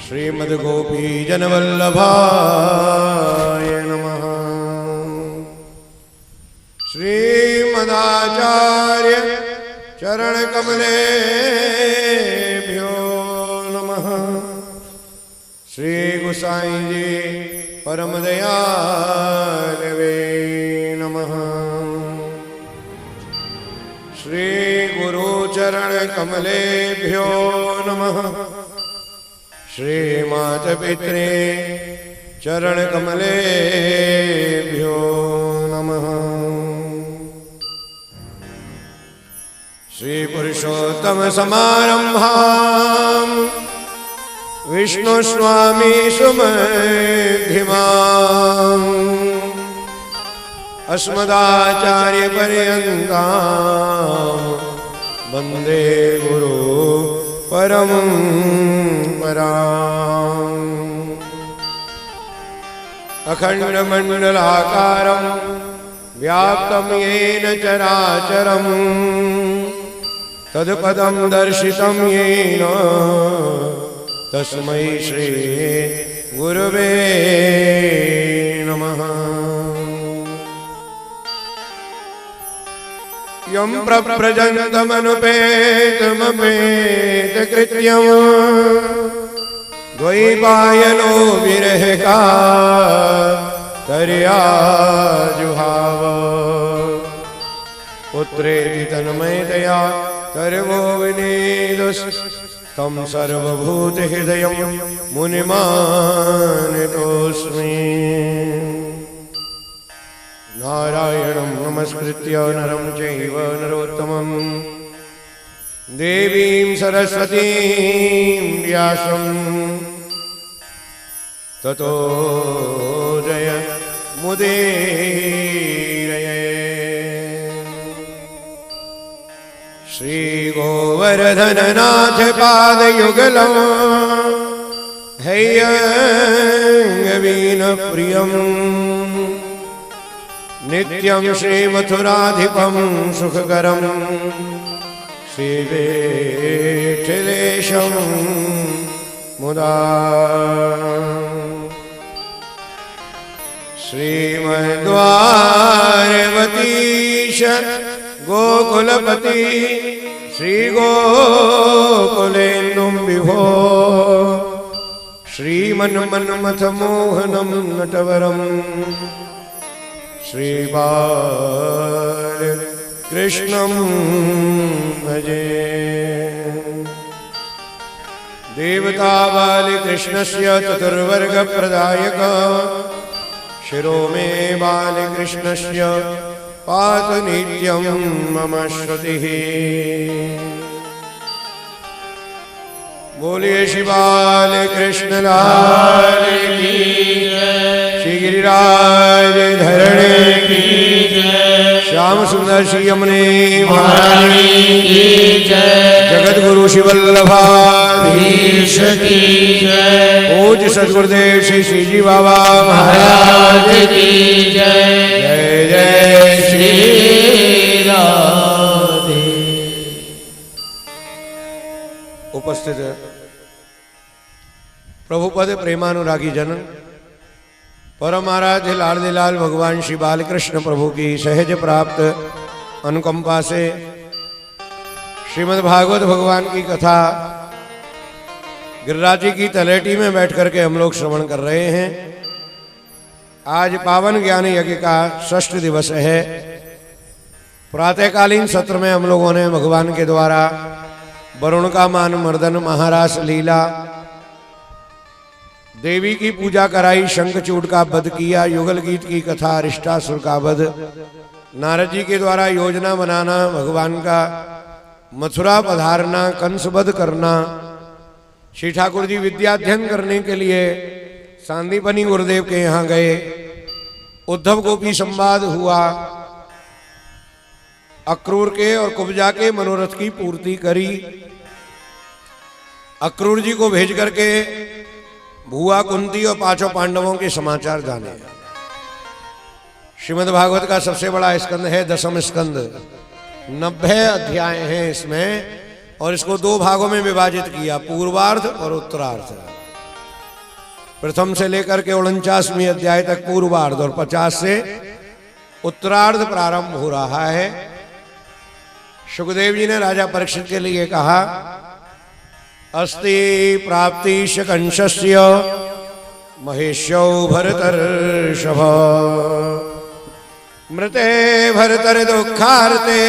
श्रीमद्गोपीजनवल्लभाय नमः। श्रीमदाचार्य चरणकमलेभ्यो नमः। श्री गोसाई जी परम दयालवे नमः। श्री गुरु चरण कमलेभ्यो नमः। श्री माता पित्रे चरण कमलेभ्यो नमः। श्री पुरुषोत्तम समारंभां विष्णु स्वामी सुमध्यमाम् अस्मदाचार्य पर्यन्तां वन्दे गुरु परमपराम्। अखण्डमण्डलाकारं व्याप्तं येन चराचरं तत्पदं दर्शितं येन तस्मै श्री गुरवे नमः। यं प्रव्रजन्तमनुपेतमपेतकृत्यं द्वैपायनो विरहकातर्याजुहाव पुत्रेति तन्मयतया सर्वो विनीतस्तं सर्वभूतहृदयं मुनिमानतोऽस्मि। नारायणं नमस्कृत्य नरं चैव नरोत्तमं देवीं सरस्वतीं व्यासं ततो जयमुदीरये। श्री गोवर्धननाथ पादयुगलं हैयवीनप्रियम् नित्यं श्रीमथुराधिपं सुखकरं श्रीवेङ्कटेशं मुदा। श्रीमद्वारवतीश गोकुलपति श्रीगोकुलेन्दुं विभो श्रीमन्मन्मथमोहनं नटवरं श्रीबालकृष्णं भजे। देवता बालकृष्णस्य चतुर्वर्गप्रदायक शिरो मे बालकृष्णस्य पातु नित्यं मम श्रुतिः। बोलिए श्री बालकृष्ण लाल की जय। श्री गिरिराज धरणे की जय। श्याम सुंदर श्री यमुने महारानी की जय। जगत गुरु शिवल्लभाधीश की जय। पूज्य सद्गुरुदेव श्री श्रीजी बाबा महाराज की जय। जय जय श्री राधे। उपस्थित प्रभुपद प्रेमानुरागी जन परम आराध्य लाडलीलाल भगवान श्री बालकृष्ण प्रभु की सहज प्राप्त अनुकंपा से श्रीमद् भागवत भगवान की कथा गिरिराज जी की तलेटी में बैठ करके हम लोग श्रवण कर रहे हैं। आज पावन ज्ञान यज्ञ का षष्ठ दिवस है। प्रातःकालीन सत्र में हम लोगों ने भगवान के द्वारा वरुण का मान मर्दन, महारास लीला, देवी की पूजा कराई, शंखचूड़ का वध किया, युगल गीत की कथा, अरिष्टासुर का वध, नारद जी के द्वारा योजना बनाना, भगवान का मथुरा पधारना, कंस वध करना, श्री ठाकुर जी विद्याध्ययन करने के लिए सांदीपनी गुरुदेव के यहाँ गए, उद्धव गोपी संवाद हुआ, अक्रूर के और कुब्जा के मनोरथ की पूर्ति करी, अक्रूर जी को भेज करके भुआ, कुंती और पांचों पांडवों के समाचार जाने। श्रीमद् भागवत का सबसे बड़ा स्कंद है दशम स्कंद, 90 अध्याय हैं इसमें और इसको 2 भागों में विभाजित किया, पूर्वार्ध और उत्तरार्ध। प्रथम से लेकर के 49वें अध्याय तक पूर्वार्ध और 50 से उत्तरार्ध प्रारंभ हो रहा है। सुखदेव जी ने राजा परीक्षित के लिए कहा, अस्ति प्राप्तिश कंशस्य महेश्यो भरतर्षभ मृते भरतर दुःखार्ते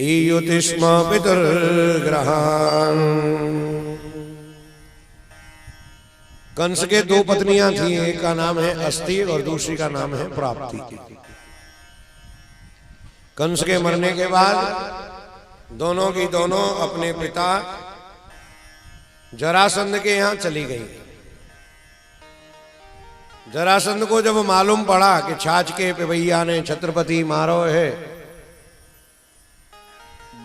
ईयुति स्म पितुर्ग्रहान्। कंस के दो पत्नियां थी, एक का नाम है अस्ति और दूसरी का नाम है प्राप्ति। कंस के मरने के बाद दोनों की दोनों अपने पिता जरासंध के यहां चली गई। जरासंध को जब मालूम पड़ा कि छाछ के पिबैया ने छत्रपति मारो है,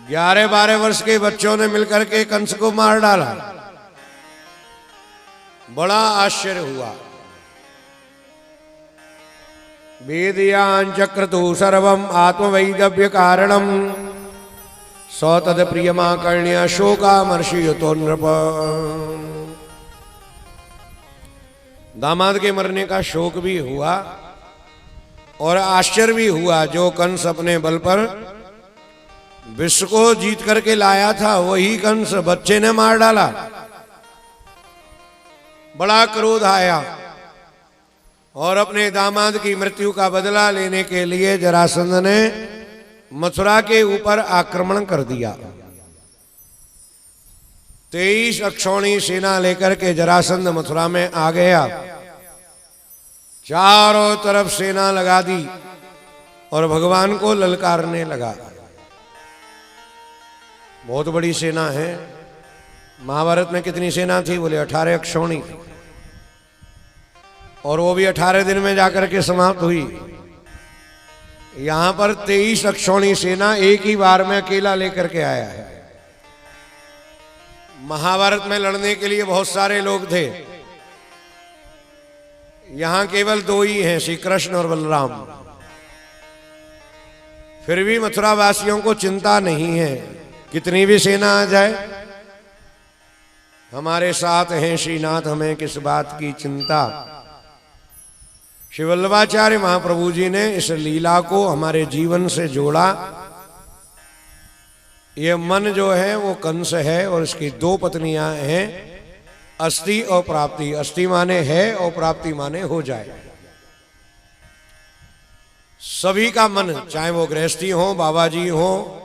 11-12 वर्ष के बच्चों ने मिलकर के कंस को मार डाला। बड़ा आश्चर्य हुआ। वेदयां चक्रतु सर्वम आत्मवैदव्य कारणम सौ तद प्रियमाकर्ण्य शोकामर्षयुतो नृप। दामाद के मरने का शोक भी हुआ और आश्चर्य भी हुआ। जो कंस अपने बल पर विश्व को जीत करके लाया था, वही कंस बच्चे ने मार डाला। बड़ा क्रोध आया और अपने दामाद की मृत्यु का बदला लेने के लिए जरासंध ने मथुरा के ऊपर आक्रमण कर दिया। 23 अक्षौणी सेना लेकर के जरासंध मथुरा में आ गया। चारों तरफ सेना लगा दी और भगवान को ललकारने लगा। बहुत बड़ी सेना है। महाभारत में कितनी सेना थी? बोले 18 अक्षौणी, और वो भी 18 दिन में जाकर के समाप्त हुई। यहां पर 23 अक्षौणी सेना एक ही बार में अकेला लेकर के आया है। महाभारत में लड़ने के लिए बहुत सारे लोग थे, यहां केवल 2 ही हैं, श्री कृष्ण और बलराम। फिर भी मथुरा वासियों को चिंता नहीं है, कितनी भी सेना आ जाए, हमारे साथ हैं श्रीनाथ, हमें किस बात की चिंता। श्री वल्लभाचार्य महाप्रभु जी ने इस लीला को हमारे जीवन से जोड़ा। ये मन जो है वो कंस है और इसकी 2 पत्नियां हैं, अस्ति और प्राप्ति। अस्ति माने है और प्राप्ति माने हो जाए। सभी का मन, चाहे वो गृहस्थी हो, बाबा जी हो,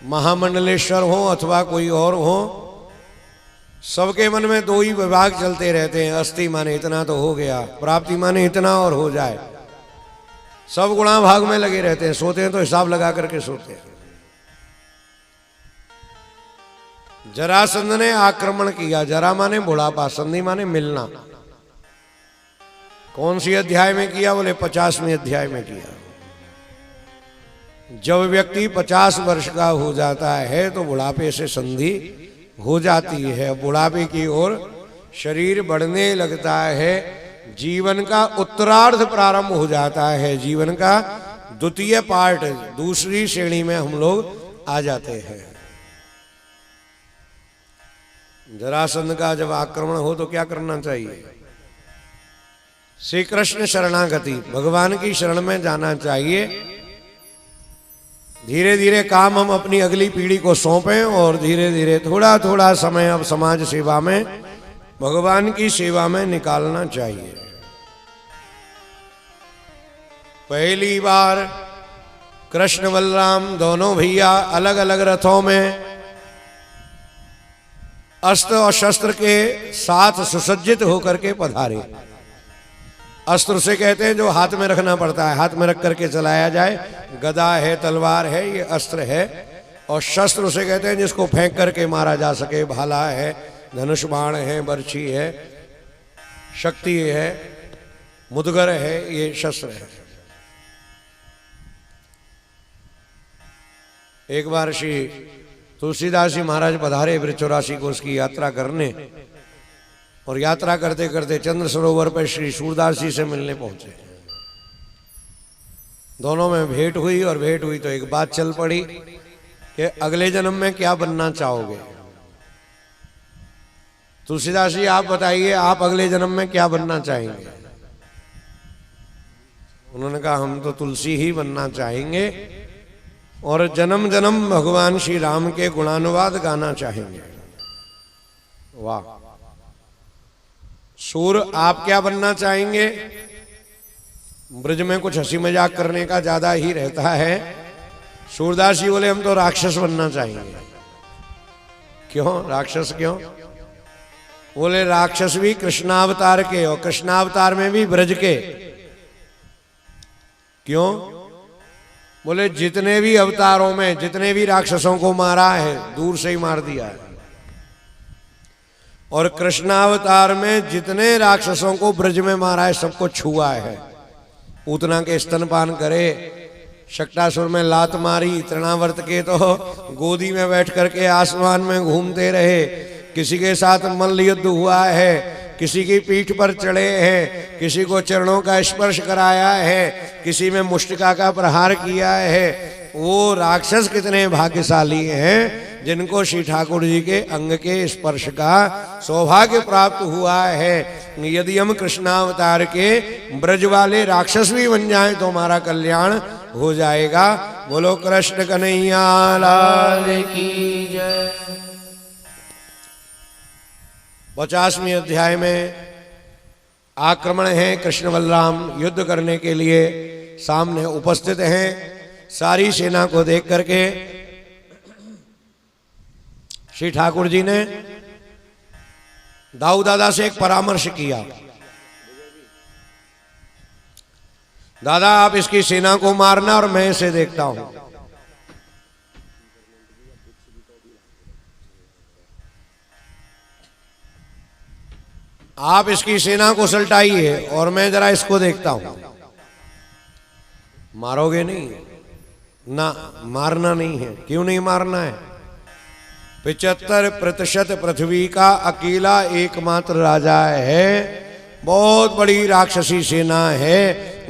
महामंडलेश्वर हो अथवा कोई और हो, सबके मन में 2 ही विभाग चलते रहते हैं। अस्ति माने इतना तो हो गया, प्राप्ति माने इतना और हो जाए। सब गुणा भाग में लगे रहते हैं। सोते हैं तो हिसाब लगा करके सोते हैं। जरासंध ने आक्रमण किया। जरा माने बुढ़ापा, संधि माने मिलना। कौन सी अध्याय में किया? बोले 50वें अध्याय में किया। जब व्यक्ति 50 वर्ष का हो जाता है तो बुढ़ापे से संधि हो जाती है। बुढ़ापे की ओर शरीर बढ़ने लगता है। जीवन का उत्तरार्ध प्रारंभ हो जाता है। जीवन का द्वितीय पार्ट, दूसरी श्रेणी में हम लोग आ जाते हैं। जरासंध का जब आक्रमण हो तो क्या करना चाहिए? श्री कृष्ण शरणागति, भगवान की शरण में जाना चाहिए। धीरे धीरे काम हम अपनी अगली पीढ़ी को सौंपें और धीरे धीरे थोड़ा थोड़ा समय अब समाज सेवा में, भगवान की सेवा में निकालना चाहिए। पहली बार कृष्ण बलराम दोनों भैया अलग अलग रथों में अस्त्र और शस्त्र के साथ सुसज्जित होकर के पधारे। अस्त्र से कहते हैं जो हाथ में रखना पड़ता है, हाथ में रख करके चलाया जाए। गदा है, तलवार है, ये अस्त्र है। और शस्त्र उसे कहते हैं जिसको फेंक करके मारा जा सके। भाला है, धनुष बाण है, बर्छी है, शक्ति है, मुदगर है, ये शस्त्र है। एक बार श्री तुलसीदास जी महाराज पधारे वृक्षराशि को उसकी यात्रा करने, और यात्रा करते करते चंद्र सरोवर पर श्री सूरदास जी से मिलने पहुंचे। दोनों में भेंट हुई, और भेंट हुई तो एक बात चल पड़ी कि अगले जन्म में क्या बनना चाहोगे। तुलसीदास जी आप बताइए, आप अगले जन्म में क्या बनना चाहेंगे? उन्होंने कहा हम तो तुलसी ही बनना चाहेंगे और जन्म जन्म भगवान श्री राम के गुणानुवाद गाना चाहेंगे। वाह। सूर आप क्या बनना चाहेंगे? ब्रज में कुछ हंसी मजाक करने का ज्यादा ही रहता है। सूरदास जी बोले हम तो राक्षस बनना चाहेंगे। क्यों राक्षस क्यों? बोले राक्षस भी कृष्णावतार के और कृष्णावतार में भी ब्रज के। क्यों? बोले जितने भी अवतारों में जितने भी राक्षसों को मारा है दूर से ही मार दिया है, और कृष्णावतार में जितने राक्षसों को ब्रज में मारा है सबको छुआ है। पूतना के स्तनपान करे, शक्टासुर में लात मारी, तृणावर्त के तो गोदी में बैठ करके आसमान में घूमते रहे, किसी के साथ मल्ल युद्ध हुआ है, किसी की पीठ पर चढ़े हैं, किसी को चरणों का स्पर्श कराया है, किसी में मुष्टिका का प्रहार किया है। वो राक्षस कितने भाग्यशाली हैं जिनको श्री ठाकुर जी के अंग के स्पर्श का सौभाग्य प्राप्त हुआ है। यदि हम कृष्णावतार के ब्रज वाले राक्षस भी बन जाएं तो हमारा कल्याण हो जाएगा। बोलो कृष्ण कन्हैया लाल की जय। 50वें अध्याय में आक्रमण है। कृष्ण बलराम युद्ध करने के लिए सामने उपस्थित हैं। सारी सेना को देख करके श्री ठाकुर जी ने दाऊ दादा से एक परामर्श किया। दादा आप इसकी सेना को मारना और मैं इसे देखता हूं। आप इसकी सेना को सल्टाइए और मैं जरा इसको देखता हूं। मारोगे नहीं ना? मारना नहीं है। क्यों नहीं मारना है? 75% पृथ्वी का अकेला एकमात्र राजा है। बहुत बड़ी राक्षसी सेना है।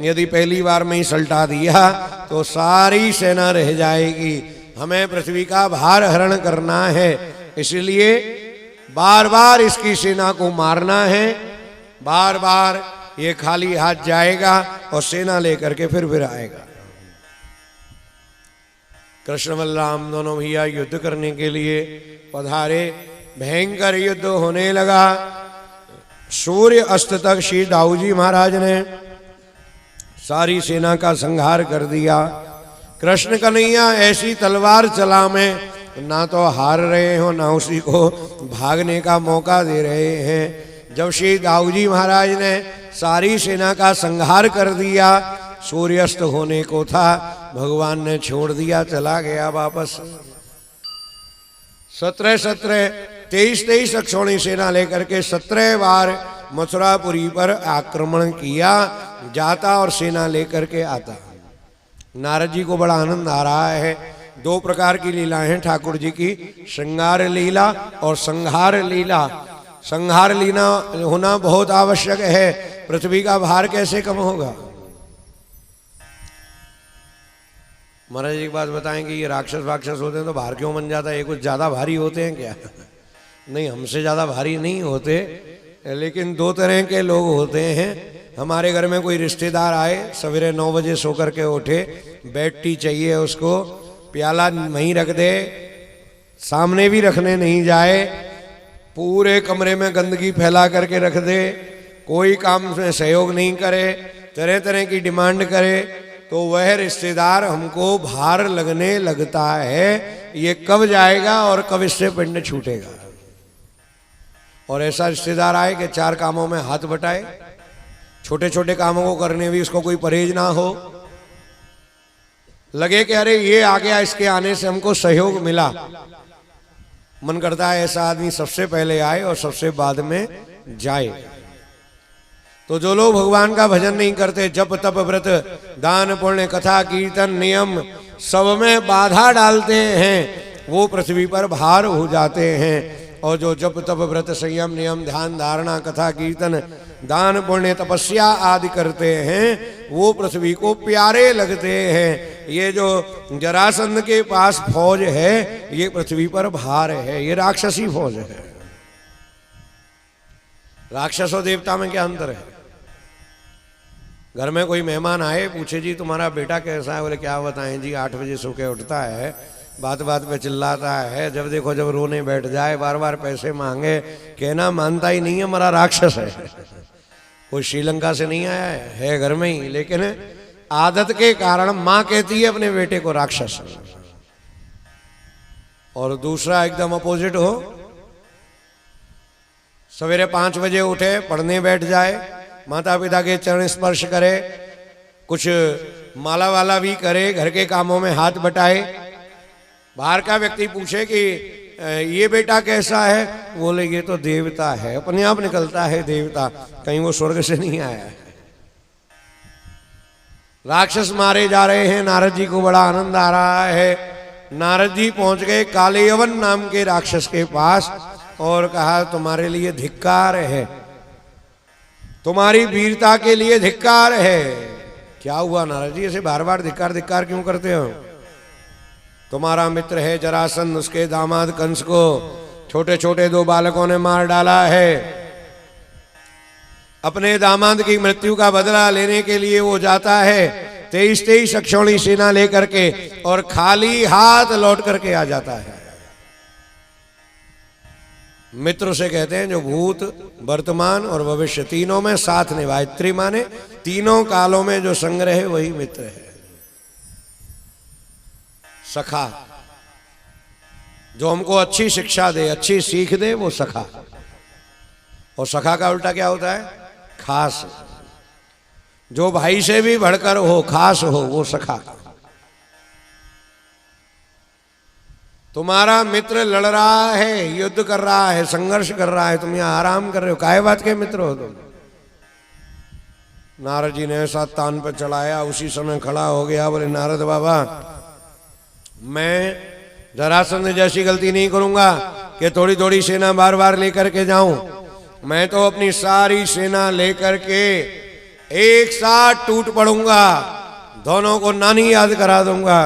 यदि पहली बार में ही सल्टा दिया तो सारी सेना रह जाएगी। हमें पृथ्वी का भार हरण करना है, इसलिए बार बार इसकी सेना को मारना है। बार बार ये खाली हाथ जाएगा और सेना लेकर के फिर आएगा। कृष्ण बलराम दोनों भैया युद्ध करने के लिए पधारे। भयंकर युद्ध होने लगा। सूर्य अस्त तक श्री दाऊ जी महाराज ने सारी सेना का संहार कर दिया। कृष्ण कन्हैया ऐसी तलवार चला में ना तो हार रहे हो ना उसी को भागने का मौका दे रहे हैं। जब श्री दाऊ जी महाराज ने सारी सेना का संहार कर दिया, सूर्यास्त होने को था, भगवान ने छोड़ दिया, चला गया वापस। 23 अक्षौणी सेना लेकर के 17 बार मथुरापुरी पर आक्रमण किया। जाता और सेना लेकर के आता। नारद जी को बड़ा आनंद आ रहा है। 2 प्रकार की लीला हैं ठाकुर जी की, श्रृंगार लीला और संहार लीला। संहार लीला होना बहुत आवश्यक है। पृथ्वी का भार कैसे कम होगा? महाराज एक बात बताएं कि ये राक्षस होते हैं तो भार क्यों बन जाता है? ये कुछ ज़्यादा भारी होते हैं क्या? नहीं, हमसे ज़्यादा भारी नहीं होते, लेकिन 2 तरह के लोग होते हैं। हमारे घर में कोई रिश्तेदार आए, सवेरे 9 बजे सो कर के उठे, बेड टी चाहिए उसको, प्याला वहीं रख दे, सामने भी रखने नहीं जाए, पूरे कमरे में गंदगी फैला करके रख दे, कोई काम में सहयोग नहीं करे, तरह तरह की डिमांड करे, तो वह रिश्तेदार हमको भार लगने लगता है। ये कब जाएगा और कब इससे पिंड छूटेगा? और ऐसा रिश्तेदार आए कि 4 कामों में हाथ बटाए, छोटे छोटे कामों को करने भी उसको कोई परहेज ना हो, लगे कि अरे ये आ गया, इसके आने से हमको सहयोग मिला। मन करता है ऐसा आदमी सबसे पहले आए और सबसे बाद में जाए। तो जो लोग भगवान का भजन नहीं करते, जप तप व्रत दान पुण्य कथा कीर्तन नियम सब में बाधा डालते हैं, वो पृथ्वी पर भार हो जाते हैं। और जो जप तप व्रत संयम नियम ध्यान धारणा कथा कीर्तन दान पुण्य तपस्या आदि करते हैं, वो पृथ्वी को प्यारे लगते हैं। ये जो जरासंध के पास फौज है, ये पृथ्वी पर भार है, ये राक्षसी फौज है। राक्षस और देवता में क्या अंतर है? घर में कोई मेहमान आए, पूछे जी तुम्हारा बेटा कैसा है? बोले क्या बताएं जी, 8 बजे सो के उठता है, बात बात पे चिल्लाता है, जब देखो जब रोने बैठ जाए, बार बार पैसे मांगे, कहना मानता ही नहीं है, हमारा राक्षस है। कोई श्रीलंका से नहीं आया है घर में ही, लेकिन आदत के कारण माँ कहती है अपने बेटे को राक्षस। और दूसरा एकदम अपोजिट हो, सवेरे 5 बजे उठे, पढ़ने बैठ जाए, माता पिता के चरण स्पर्श करे, कुछ माला वाला भी करे, घर के कामों में हाथ बटाए। बाहर का व्यक्ति पूछे कि ये बेटा कैसा है? बोले ये तो देवता है, अपने आप निकलता है देवता, कहीं वो स्वर्ग से नहीं आया है। राक्षस मारे जा रहे हैं, नारद जी को बड़ा आनंद आ रहा है। नारद जी पहुंच गए कालयवन नाम के राक्षस के पास और कहा तुम्हारे लिए धिक्कार है, तुम्हारी वीरता के लिए धिक्कार है। क्या हुआ नारद जी, ऐसे बार बार धिक्कार धिक्कार क्यों करते हो? तुम्हारा मित्र है जरासंध, उसके दामाद कंस को छोटे छोटे 2 बालकों ने मार डाला है। अपने दामाद की मृत्यु का बदला लेने के लिए वो जाता है 23 अक्षौणी सेना लेकर के, और खाली हाथ लौट करके आ जाता है। मित्र से कहते हैं जो भूत, वर्तमान और भविष्य तीनों में साथ निभाए। त्रिमाने तीनों कालों में जो संग्रह है वही मित्र है। सखा जो हमको अच्छी शिक्षा दे, अच्छी सीख दे, वो सखा। और सखा का उल्टा क्या होता है? खास। जो भाई से भी बढ़कर हो, खास हो, वो सखा। तुम्हारा मित्र लड़ रहा है, युद्ध कर रहा है, संघर्ष कर रहा है, तुम यहां आराम कर रहे हो, काहे बात के मित्र हो तुम? नारद जी ने ऐसा तान पर चढ़ाया, उसी समय खड़ा हो गया, बोले नारद बाबा मैं जरासंध जैसी गलती नहीं करूंगा कि थोड़ी थोड़ी सेना बार बार लेकर के जाऊं। मैं तो अपनी सारी सेना लेकर के एक साथ टूट पड़ूंगा, दोनों को नानी याद करा दूंगा।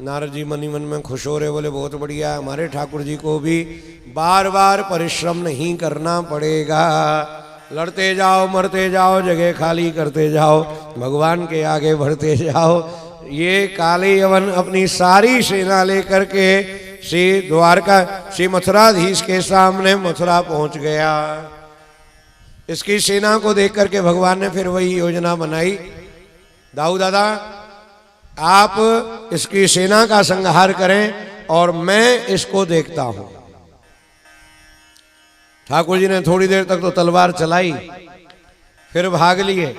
नारद जी मन ही मन में खुश हो रहे, बोले बहुत बढ़िया, हमारे ठाकुर जी को भी बार बार परिश्रम नहीं करना पड़ेगा। लड़ते जाओ, मरते जाओ, जगह खाली करते जाओ, भगवान के आगे बढ़ते जाओ। ये कालयवन अपनी सारी सेना लेकर के श्री द्वारका, श्री मथुराधीश के सामने मथुरा पहुंच गया। इसकी सेना को देख करके भगवान ने फिर वही योजना बनाई, दाऊ दादा आप इसकी सेना का संहार करें और मैं इसको देखता हूं। ठाकुर जी ने थोड़ी देर तक तो तलवार चलाई, फिर भाग लिए।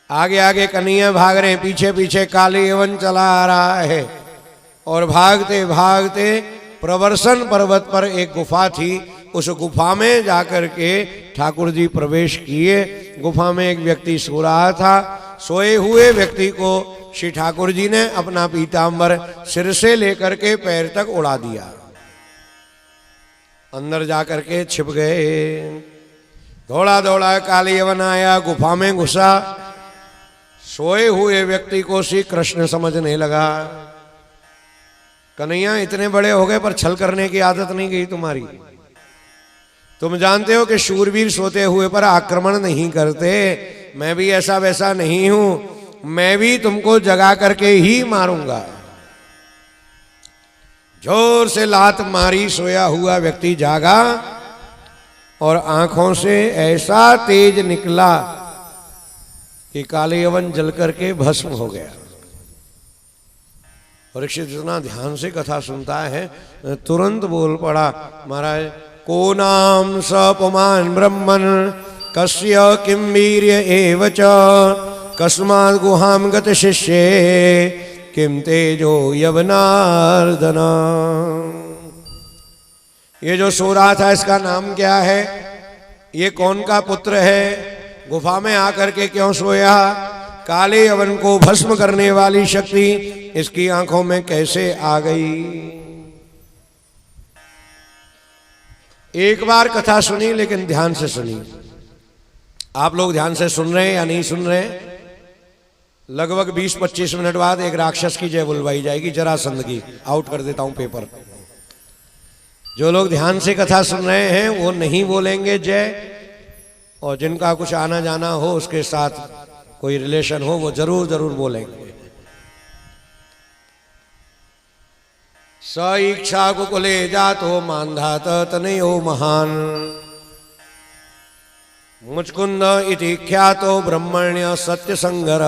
आगे आगे कन्हैया भाग रहे, पीछे पीछे कालयवन चला आ रहा है। और भागते भागते प्रवर्सन पर्वत पर एक गुफा थी, उस गुफा में जाकर के ठाकुर जी प्रवेश किए। गुफा में एक व्यक्ति सो रहा था। सोए हुए व्यक्ति को श्री ठाकुर जी ने अपना पीतांबर सिर से लेकर के पैर तक उड़ा दिया। अंदर जाकर के छिप गए। दौड़ा दौड़ा कालयवन आया, गुफा में घुसा। सोए हुए व्यक्ति को श्री कृष्ण समझने लगा। कन्हैया इतने बड़े हो गए पर छल करने की आदत नहीं गई तुम्हारी। तुम जानते हो कि शूरवीर सोते हुए पर आक्रमण नहीं करते। मैं भी ऐसा वैसा नहीं हूं, मैं भी तुमको जगा करके ही मारूंगा। जोर से लात मारी, सोया हुआ व्यक्ति जागा और आंखों से ऐसा तेज निकला कि कालयवन जल करके भस्म हो गया। परीक्षित जितना ध्यान से कथा सुनता है तुरंत बोल पड़ा, महाराज को नाम स पुमान ब्रह्मन कस्य किम वीर्य एव च कस्मात् गुहाम गत शिष्ये किम तेजो यवनार्दना। ये जो सो रहा था इसका नाम क्या है? ये कौन का पुत्र है? गुफा में आकर के क्यों सोया? कालयवन को भस्म करने वाली शक्ति इसकी आंखों में कैसे आ गई? एक बार कथा सुनी, लेकिन ध्यान से सुनी। आप लोग ध्यान से सुन रहे हैं या नहीं सुन रहे? लगभग 20-25 मिनट बाद एक राक्षस की जय बुलवाई जाएगी, जरासंध की। आउट कर देता हूं पेपर। जो लोग ध्यान से कथा सुन रहे हैं वो नहीं बोलेंगे जय, और जिनका कुछ आना जाना हो, उसके साथ कोई रिलेशन हो, वो जरूर जरूर बोलेंगे। स इच्छा कुकुले जातो मांधात तनयो महान, मुचकुंद इति ख्यातो ब्रह्मण्य सत्य संगर।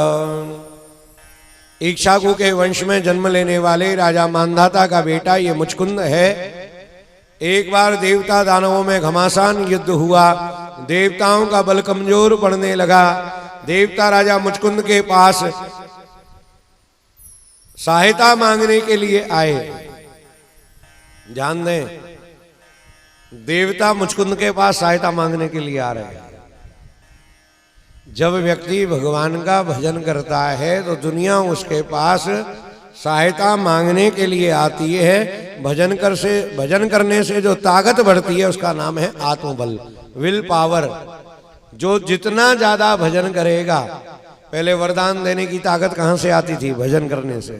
इक्षाकु के वंश में जन्म लेने वाले राजा मांधाता का बेटा ये मुचकुंद है। एक बार देवता दानवों में घमासान युद्ध हुआ, देवताओं का बल कमजोर पड़ने लगा। देवता राजा मुचकुंद के पास सहायता मांगने के लिए आए। ध्यान दें, देवता मुचकुंद के पास सहायता मांगने के लिए आ रहे हैं। जब व्यक्ति भगवान का भजन करता है तो दुनिया उसके पास सहायता मांगने के लिए आती है। भजन करने से जो ताकत बढ़ती है उसका नाम है आत्मबल, विल पावर। जो जितना ज्यादा भजन करेगा, पहले वरदान देने की ताकत कहां से आती थी? भजन करने से।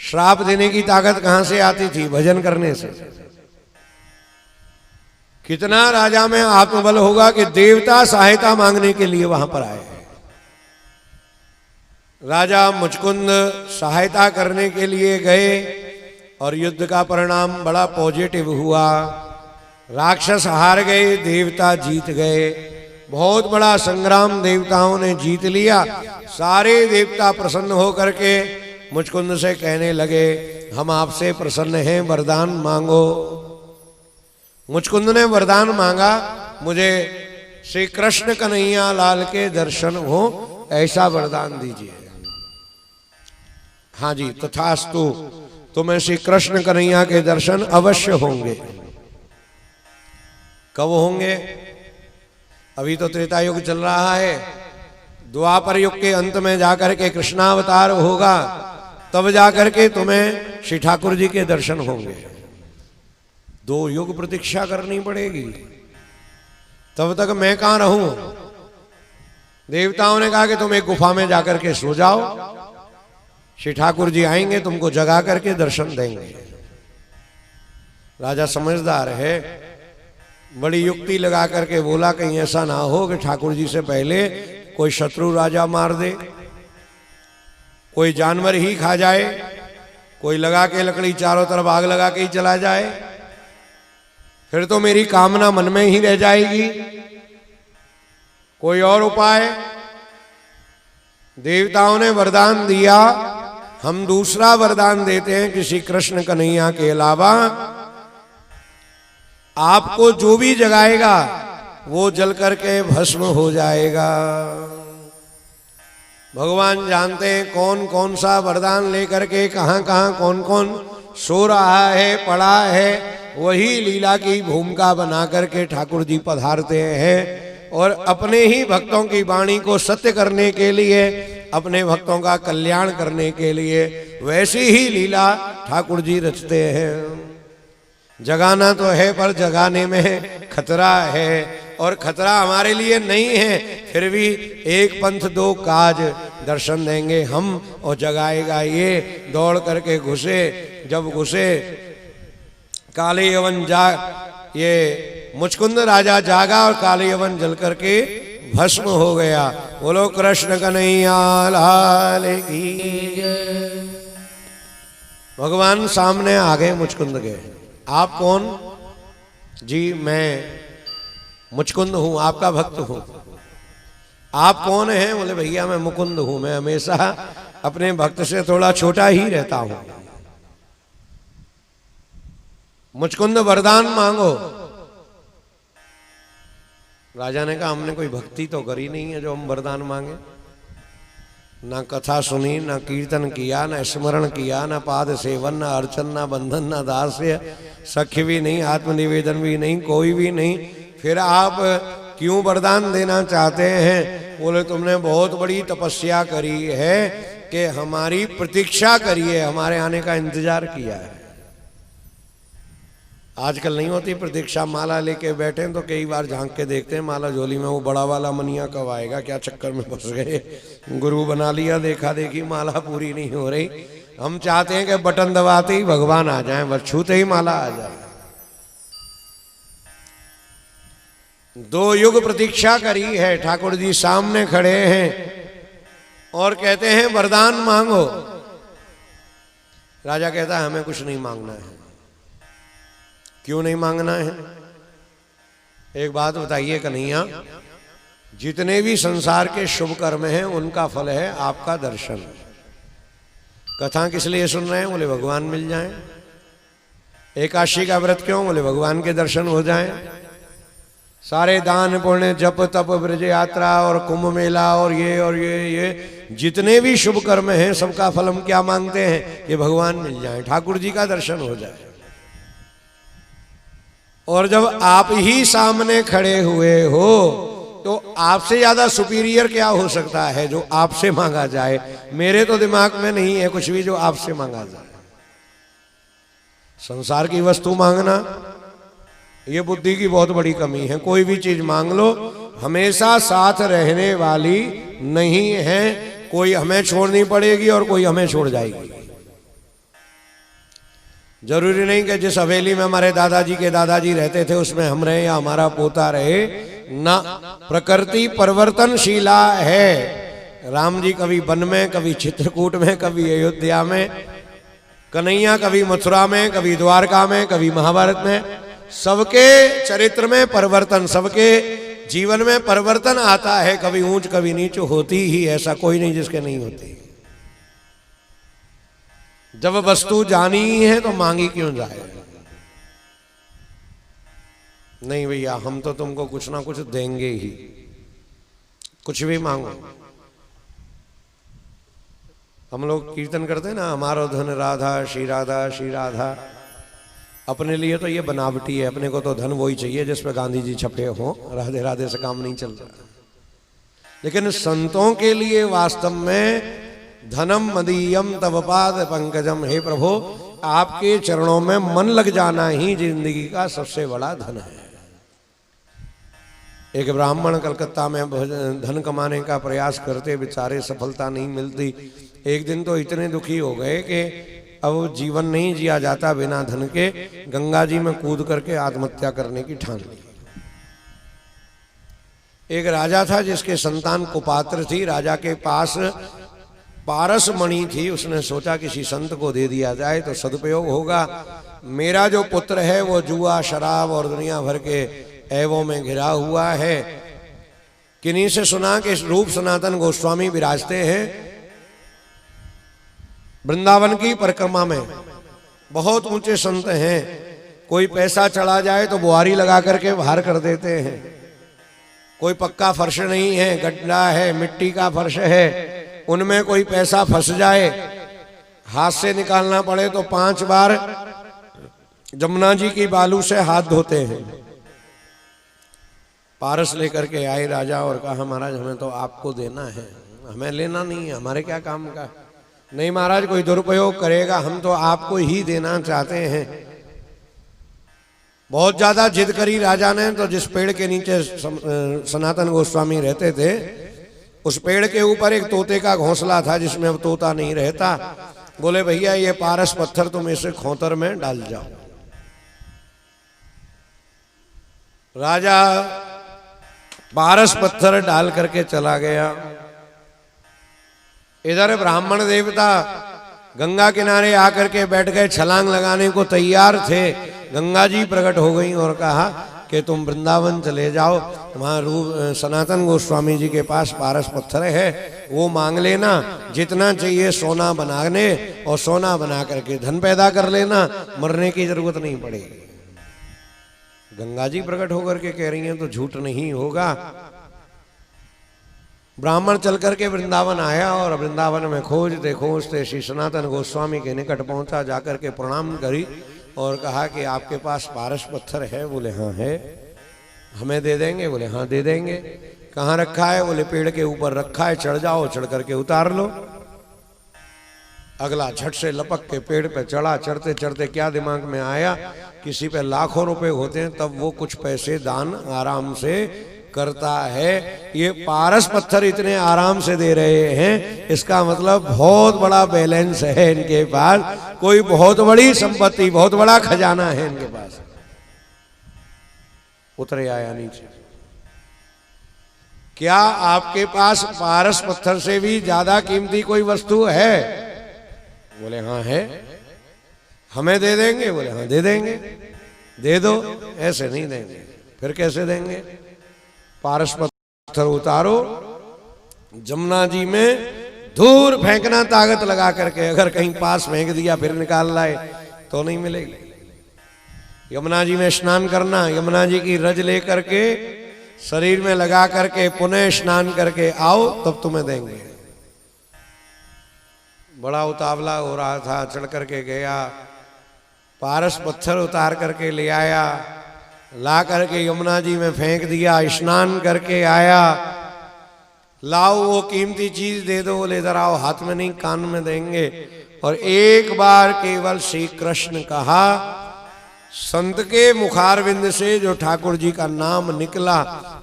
श्राप देने की ताकत कहां से आती थी? भजन करने से। कितना राजा में आत्मबल होगा कि देवता सहायता मांगने के लिए वहां पर आए। राजा मुचकुंद सहायता करने के लिए गए और युद्ध का परिणाम बड़ा पॉजिटिव हुआ। राक्षस हार गए, देवता जीत गए। बहुत बड़ा संग्राम देवताओं ने जीत लिया। सारे देवता प्रसन्न होकर के मुचकुंद से कहने लगे, हम आपसे प्रसन्न हैं, वरदान मांगो। मुचकुंद ने वरदान मांगा, मुझे श्री कृष्ण कन्हैया लाल के दर्शन हो, ऐसा वरदान दीजिए। हाँ जी, तथास्तु, तुम्हें श्री कृष्ण कन्हैया के दर्शन अवश्य होंगे। कब होंगे? अभी तो त्रेता युग चल रहा है, द्वापर युग के अंत में जाकर के कृष्णावतार होगा, तब जाकर के तुम्हें श्री ठाकुर जी के दर्शन होंगे। 2 युग प्रतीक्षा करनी पड़ेगी, तब तक मैं कहां रहूं? देवताओं ने कहा कि तुम एक गुफा में जाकर के सो जाओ, श्री ठाकुर जी आएंगे, तुमको जगा करके दर्शन देंगे। राजा समझदार है, बड़ी युक्ति लगा करके बोला, कहीं ऐसा ना हो कि ठाकुर जी से पहले कोई शत्रु राजा मार दे, कोई जानवर ही खा जाए, कोई लगा के लकड़ी चारों तरफ आग लगा के ही चला जाए, फिर तो मेरी कामना मन में ही रह जाएगी। कोई और उपाय? देवताओं ने वरदान दिया, हम दूसरा वरदान देते हैं कि श्री कृष्ण कन्हैया के अलावा आपको जो भी जगाएगा वो जल करके भस्म हो जाएगा। भगवान जानते हैं कौन कौन सा वरदान लेकर के कहां कहां कौन कौन सो रहा है, पड़ा है। वही लीला की भूमिका बना करके ठाकुर जी पधारते हैं और अपने ही भक्तों की वाणी को सत्य करने के लिए, अपने भक्तों का कल्याण करने के लिए वैसी ही लीला ठाकुर जी रचते हैं। जगाना तो है, पर जगाने में खतरा है, और खतरा हमारे लिए नहीं है, फिर भी एक पंथ 2 काज दर्शन देंगे हम और जगाएगा ये। दौड़ करके घुसे, जब घुसे काले यवन ये मुचकुंद राजा जागा और काले यवन जल करके भस्म हो गया। बोलो कृष्ण कन्हैया लाल की। भगवान सामने आ गए मुचकुंद के। आप कौन? जी मैं मुचकुंद हूं, आपका भक्त हूं। आप कौन हैं? बोले भैया मैं मुकुंद हूं, मैं हमेशा अपने भक्त से थोड़ा छोटा ही रहता हूं। मुचकुंद वरदान मांगो। राजा ने कहा हमने कोई भक्ति तो करी नहीं है जो हम वरदान मांगे। ना कथा सुनी, ना कीर्तन किया, ना स्मरण किया, ना पाद सेवन, ना अर्चन, ना बंधन, ना दास्य, सख्य भी नहीं, आत्मनिवेदन भी नहीं, कोई भी नहीं। फिर आप क्यों वरदान देना चाहते हैं? बोले तुमने बहुत बड़ी तपस्या करी है कि हमारी प्रतीक्षा करी है, हमारे आने का इंतजार किया है। आजकल नहीं होती प्रतीक्षा, माला लेके बैठे तो कई बार झांक के देखते हैं माला झोली में, वो बड़ा वाला मनिया कब आएगा, क्या चक्कर में फंस गए, गुरु बना लिया, देखा देखी माला पूरी नहीं हो रही। हम चाहते हैं कि बटन दबाते ही भगवान आ जाए, बस छूते ही माला आ जाए। 2 युग प्रतीक्षा करी है, ठाकुर जी सामने खड़े हैं और कहते हैं वरदान मांगो। राजा कहता है हमें कुछ नहीं मांगना है। क्यों नहीं मांगना है? एक बात बताइए कन्हैया, जितने भी संसार के शुभ कर्म हैं उनका फल है आपका दर्शन। कथा किस लिए सुन रहे हैं? बोले भगवान मिल जाएं। एकादशी का व्रत क्यों? बोले भगवान के दर्शन हो जाएं। सारे दान पुण्य जप तप ब्रज यात्रा और कुंभ मेला और ये जितने भी शुभ कर्म हैं सबका फल हम क्या मांगते हैं? कि भगवान मिल जाए, ठाकुर जी का दर्शन हो जाए। और जब आप ही सामने खड़े हुए हो तो आपसे ज्यादा सुपीरियर क्या हो सकता है जो आपसे मांगा जाए? मेरे तो दिमाग में नहीं है कुछ भी जो आपसे मांगा जाए। संसार की वस्तु मांगना ये बुद्धि की बहुत बड़ी कमी है। कोई भी चीज मांग लो, हमेशा साथ रहने वाली नहीं है। कोई हमें छोड़नी पड़ेगी और कोई हमें छोड़ जाएगी। जरूरी नहीं कि जिस हवेली में हमारे दादाजी के दादाजी रहते थे उसमें हम रहे या हमारा पोता रहे ना। प्रकृति परिवर्तनशीला है। राम जी कभी वन में, कभी चित्रकूट में, कभी अयोध्या में, कन्हैया कभी मथुरा में, कभी द्वारका में, कभी महाभारत में। सबके चरित्र में परिवर्तन, सबके जीवन में परिवर्तन आता है। कभी ऊंच कभी नीच होती ही, ऐसा कोई नहीं जिसके नहीं होती। जब वस्तु जानी ही है तो मांगी क्यों जाए? नहीं भैया, हम तो तुमको कुछ ना कुछ देंगे ही, कुछ भी मांगो। हम लोग कीर्तन करते हैं ना, हमारो धन राधा श्री राधा श्री राधा। अपने लिए तो ये बनावटी है, अपने को तो धन वही चाहिए जिस पे गांधी जी छपे हों। राधे राधे से काम नहीं चल रहा। लेकिन संतों के लिए वास्तव में धनम मदीयम तव पाद पंकजम, हे प्रभु आपके चरणों में मन लग जाना ही जिंदगी का सबसे बड़ा धन है। एक ब्राह्मण कलकत्ता में धन कमाने का प्रयास करते, बेचारे सफलता नहीं मिलती। एक दिन तो इतने दुखी हो गए कि अब जीवन नहीं जिया जाता बिना धन के। गंगा जी में कूद करके आत्महत्या करने की ठान ली। एक राजा था जिसके संतान कुपात्र थी। राजा के पास पारस मणि थी। उसने सोचा किसी संत को दे दिया जाए तो सदुपयोग होगा। मेरा जो पुत्र है वो जुआ शराब और दुनिया भर के ऐवों में घिरा हुआ है। किन्हीं से सुना कि रूप सनातन गोस्वामी विराजते हैं वृंदावन की परिक्रमा में, बहुत ऊंचे संत हैं। कोई पैसा चढ़ा जाए तो बुआरी लगा करके बाहर कर देते हैं। कोई पक्का फर्श नहीं है, गड्ढा है, मिट्टी का फर्श है, उनमें कोई पैसा फंस जाए, हाथ से निकालना पड़े तो 5 बार जमुना जी की बालू से हाथ धोते हैं। पारस लेकर के आए राजा और कहा महाराज हमें तो आपको देना है, हमें लेना नहीं है, हमारे क्या काम का। नहीं महाराज, कोई दुरुपयोग करेगा, हम तो आपको ही देना चाहते हैं। बहुत ज्यादा जिद करी राजा ने। तो जिस पेड़ के नीचे सनातन गोस्वामी रहते थे उस पेड़ के ऊपर एक तोते का घोंसला था जिसमें अब तोता नहीं रहता। बोले भैया ये पारस पत्थर तुम इसे खोतर में डाल जाओ। राजा पारस पत्थर डाल करके चला गया। इधर ब्राह्मण देवता गंगा किनारे आकर के बैठ गए, छलांग लगाने को तैयार थे। गंगा जी प्रकट हो गई और कहा कि तुम वृंदावन चले जाओ, वहाँ रूप सनातन गोस्वामी जी के पास पारस पत्थर है, वो मांग लेना। जितना चाहिए सोना बनाने और सोना बना करके धन पैदा कर लेना, मरने की जरूरत नहीं पड़ेगी। गंगा जी प्रकट होकर के कह रही हैं तो झूठ नहीं होगा। ब्राह्मण चल करके वृंदावन आया और वृंदावन में खोजते खोजते श्री सनातन गोस्वामी के निकट पहुंचा। जाकर के प्रणाम करी और कहा कि आपके पास पारस पत्थर है? बोले हाँ है। हमें दे देंगे? बोले हाँ दे देंगे। कहाँ रखा है? बोले पेड़ के ऊपर रखा है, चढ़ जाओ, चढ़ करके उतार लो। अगला झट से लपक के पेड़ पे चढ़ा। चढ़ते चढ़ते क्या दिमाग में आया, किसी पे लाखों रुपए होते हैं तब वो कुछ पैसे दान आराम से करता है। ये पारस पत्थर इतने आराम से दे रहे हैं, इसका मतलब बहुत बड़ा बैलेंस है इनके पास, कोई बहुत बड़ी संपत्ति, बहुत बड़ा खजाना है इनके पास। उतरे आया नीचे। क्या आपके पास पारस पत्थर से भी ज्यादा कीमती कोई वस्तु है? बोले हाँ है। हमें दे देंगे? बोले हाँ दे देंगे। दे दो। ऐसे नहीं देंगे। फिर कैसे देंगे? पारस पत्थर उतारो, जमुना जी में दूर फेंकना ताकत लगा करके, अगर कहीं पास फेंक दिया फिर निकाल लाए तो नहीं मिलेगी। यमुना जी में स्नान करना, यमुना जी की रज लेकर के शरीर में लगा करके पुनः स्नान करके आओ तब तुम्हें देंगे। बड़ा उतावला हो रहा था, चढ़ करके गया, पारस पत्थर उतार करके ले आया, ला करके यमुना जी में फेंक दिया, स्नान करके आया। लाओ वो कीमती चीज दे दो। बोले इधर आओ। हाथ में नहीं, कान में देंगे। और एक बार केवल श्री कृष्ण कहा, संत के मुखारविंद से जो ठाकुर जी का नाम निकला,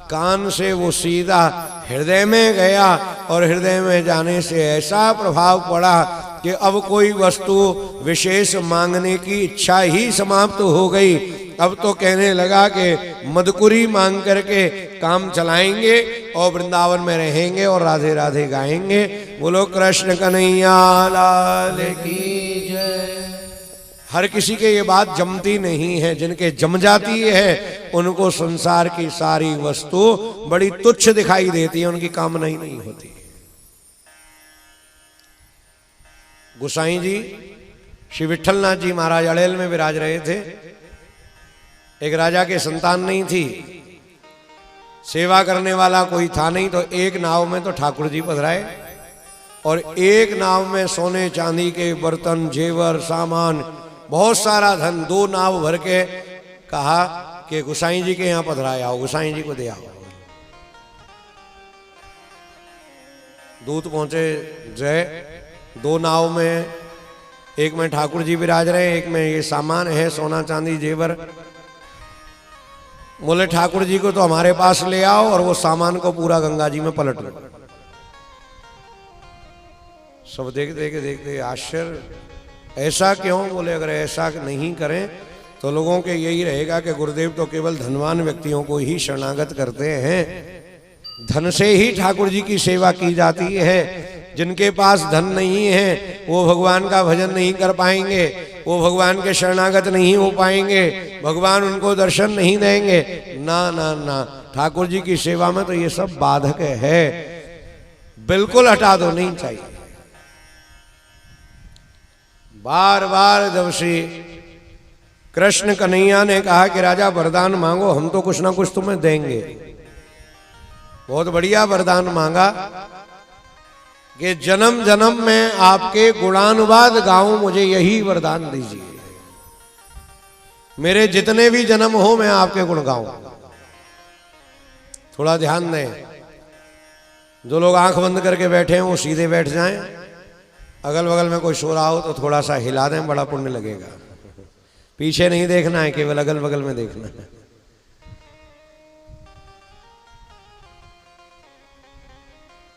कान से वो सीधा हृदय में गया और हृदय में जाने से ऐसा प्रभाव पड़ा कि अब कोई वस्तु विशेष मांगने की इच्छा ही समाप्त हो गई। अब तो कहने लगा कि मदकुरी मांग करके काम चलाएंगे और वृंदावन में रहेंगे और राधे राधे गाएंगे। बोलो कृष्ण कन्हैया लाल की जय। हर किसी के ये बात जमती नहीं है। जिनके जम जाती है उनको संसार की सारी वस्तु बड़ी तुच्छ दिखाई देती है, उनकी कामना ही नहीं होती। गोसाई जी श्री विठलनाथ जी महाराज अड़ेल में विराज रहे थे। एक राजा के संतान नहीं थी, सेवा करने वाला कोई था नहीं, तो एक नाव में तो ठाकुर जी पधराए और एक नाव में सोने चांदी के बर्तन, जेवर, सामान, बहुत सारा धन, 2 नाव भर के कहा कि गोसाई जी के यहां पधराए आओ, गोसाई जी को दे आओ। दूत पहुंचे जय। 2 नाव में, एक में ठाकुर जी विराज रहे, एक में ये सामान है, सोना चांदी जेवर। बोले ठाकुर जी को तो हमारे पास ले आओ और वो सामान को पूरा गंगा जी में पलट लो। सब देखते देखते आश्चर्य, ऐसा क्यों? बोले अगर ऐसा नहीं करें तो लोगों के यही रहेगा कि गुरुदेव तो केवल धनवान व्यक्तियों को ही शरणागत करते हैं, धन से ही ठाकुर जी की सेवा की जाती है। जिनके पास धन नहीं है वो भगवान का भजन नहीं कर पाएंगे, वो भगवान के शरणागत नहीं हो पाएंगे, भगवान उनको दर्शन नहीं देंगे। ना ना ना, ठाकुर जी की सेवा में तो ये सब बाधक है, बिल्कुल हटा दो, नहीं चाहिए। बार बार जब श्री कृष्ण कन्हैया ने कहा कि राजा वरदान मांगो, हम तो कुछ ना कुछ तुम्हें देंगे, बहुत बढ़िया वरदान मांगा कि जन्म जन्म में आपके गुणानुवाद गाऊं, मुझे यही वरदान दीजिए। मेरे जितने भी जन्म हो मैं आपके गुण गाऊं। थोड़ा ध्यान दें, जो लोग आंख बंद करके बैठे हैं वो सीधे बैठ जाएं। अगल बगल में कोई सो रहा हो तो थोड़ा सा हिला दें, बड़ा पुण्य लगेगा। पीछे नहीं देखना है, केवल अगल बगल में देखना है।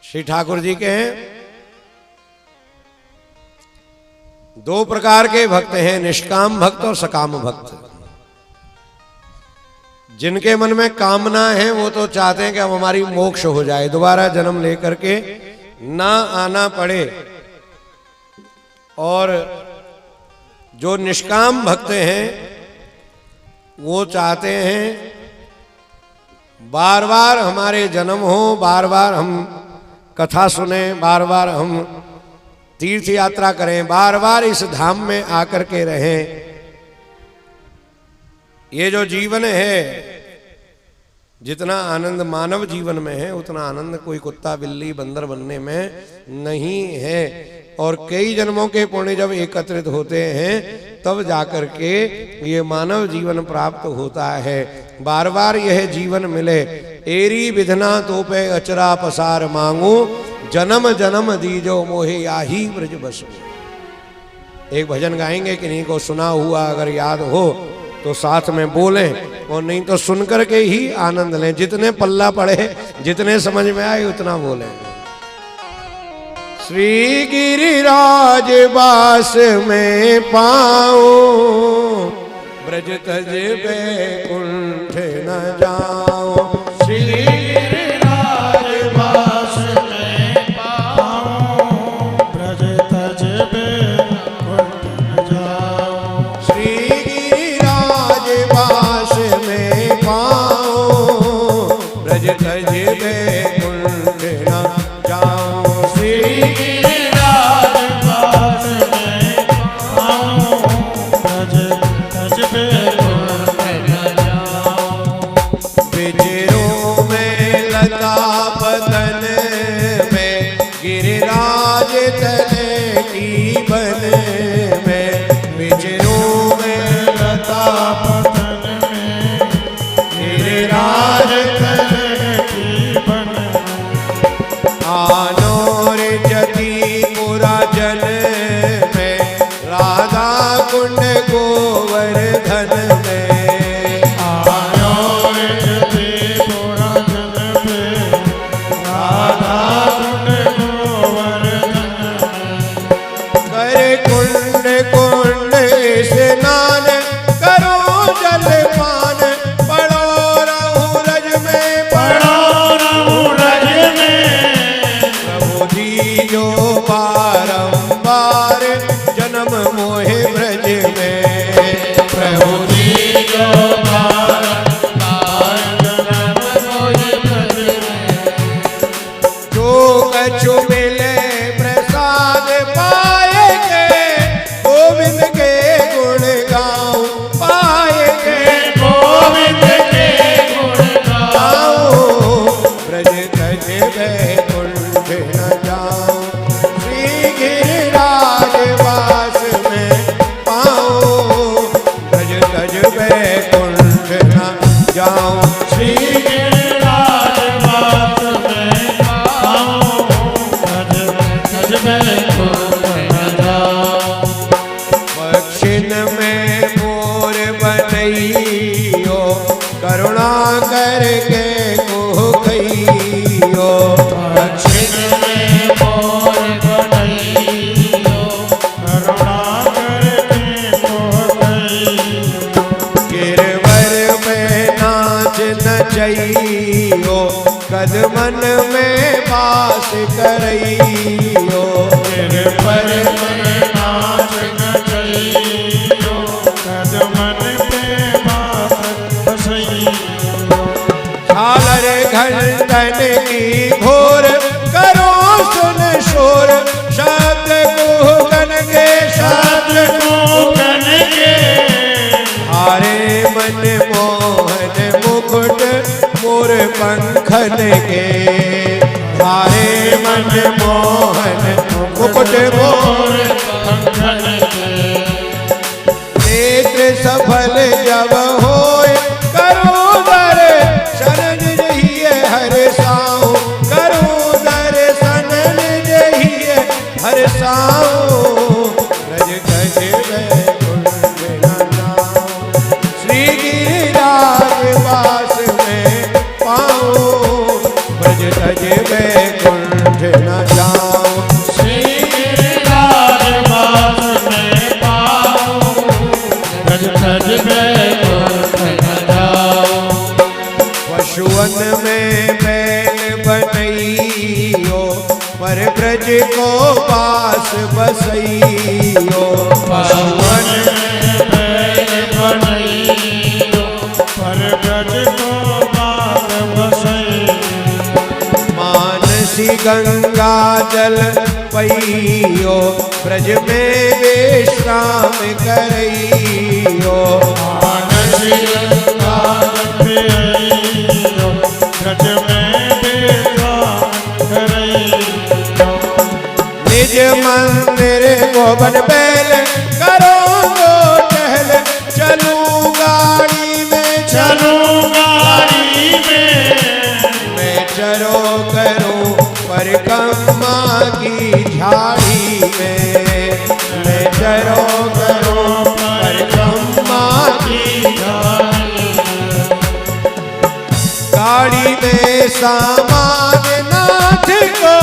श्री ठाकुर जी के हैं 2 प्रकार के भक्त हैं, निष्काम भक्त और सकाम भक्त। जिनके मन में कामना है वो तो चाहते हैं कि अब हमारी मोक्ष हो जाए, दोबारा जन्म लेकर के ना आना पड़े। और जो निष्काम भक्त हैं वो चाहते हैं बार बार हमारे जन्म हो, बार बार हम कथा सुने, बार बार हम तीर्थ यात्रा करें, बार बार इस धाम में आकर के रहें। ये जो जीवन है, जितना आनंद मानव जीवन में है उतना आनंद कोई कुत्ता बिल्ली बंदर बनने में नहीं है। और कई जन्मों के पुण्य जब एकत्रित होते हैं तब जाकर के ये मानव जीवन प्राप्त होता है। बार बार यह जीवन मिले, एरी विधना तो पे अचरा पसार मांगू, जन्म जन्म दीजो मोहे आही ब्रज बसो। एक भजन गाएंगे, किन्हीं को सुना हुआ अगर याद हो तो साथ में बोलें, और नहीं तो सुनकर के ही आनंद लें। जितने पल्ला पड़े, जितने समझ में आए उतना बोलें। श्री गिरिराज बास में पाऊं, ब्रज तज बैकुंठ न जाऊं। श्री गिरिराज बिचरों में लता पतन में गिरिराज तले की बन में बिचरों में लता पतन में गिरिराज तले की बन आनोर जतीपुरा जन में राधा कुंड गोवर्धन में स्नान करो जलपान पड़ो रहूं रज में प्रभु दीजो बारंबार जन्म मोहे ब्रज में प्रभु दीजो बारंबार जन्म मोहे ब्रज में जो कछु मिले प्रसाद पाएंगे गोविंद के गुण गाऊं पाएंगे गोविंद के गुण गाऊं ब्रज तज वैकुंठ न जाऊं श्री गिरिराज वास में पाऊं ब्रज तज वैकुंठ न जाऊं श्री गिरिराज वास में पाऊं ब्रज तज वैकुंठ न जाऊं दक्षिण में मोर बनइयो करुणा करके को कहियो दक्षिण में मोर बनइयो करुणा करके को कहियो गिरवर में नाच नचइयो कदमन में वास करइयो गिरवर में नाच झालर घंटन की घोर करो सुन शोर शब्द कुहकन के शब्द कुहकन के हारे मन मोहन मुकुट मोर पंखन के हारे मन मोहन मुकुट मोर पंखन के नेत्र सफल जब होए करो दर्शन जहिए हर साऊं करो दर्शन जहिए हर साऊं ब्रज तज वैकुंठ न जाऊं श्री गिरिराज वास में पाऊं ब्रज तज वैकुंठ न जाऊं श्री गिरिराज वास में पाऊं ब्रज तज वैकुंठ न जाऊं पशुअन में बैल बनइयो पर ब्रज को पास बसइयो पशुअन में बैल बनइयो पर ब्रज को पास बसइयो मानसी गंगा जल पइयो ब्रज में विश्राम करइयो मानसी गंगा ब्रज में विश्राम करइयो निज मंदिर गोबन बैल करो तो टहल चलूं गाड़ी में मैं चरो करूं परिक्रमा की झाड़ी में मैं चरो करूं परिक्रमा की झाड़ी गाड़ी में सामान नाथ को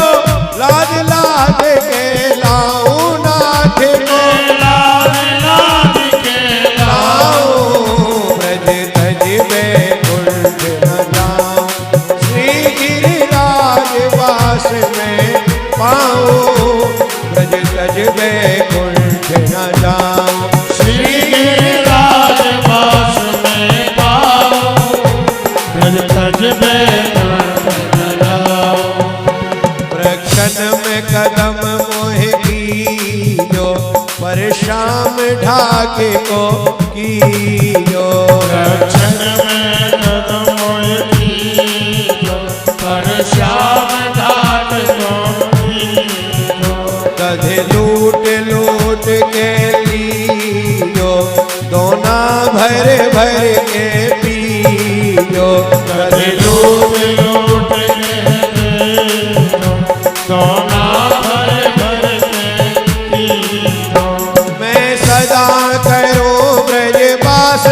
लाद लाद के लाऊं नाथ को लाद के लाऊं ब्रज तज वैकुंठ न जाऊं श्री गिरिराज वास में पाऊं ब्रज तज वैकुंठ न जाऊं श्री गिरिराज वास में पाऊं ब्रज तज वैकुंठ न जाऊं प्रक्षण में कदम मोह कीजो पर शाम ढाके को कीजो प्रक्षण में कदम मोह भर भर के पियो, कभी लूट लूट सोना भर भर के पियो। मैं सदा करो ब्रजवास,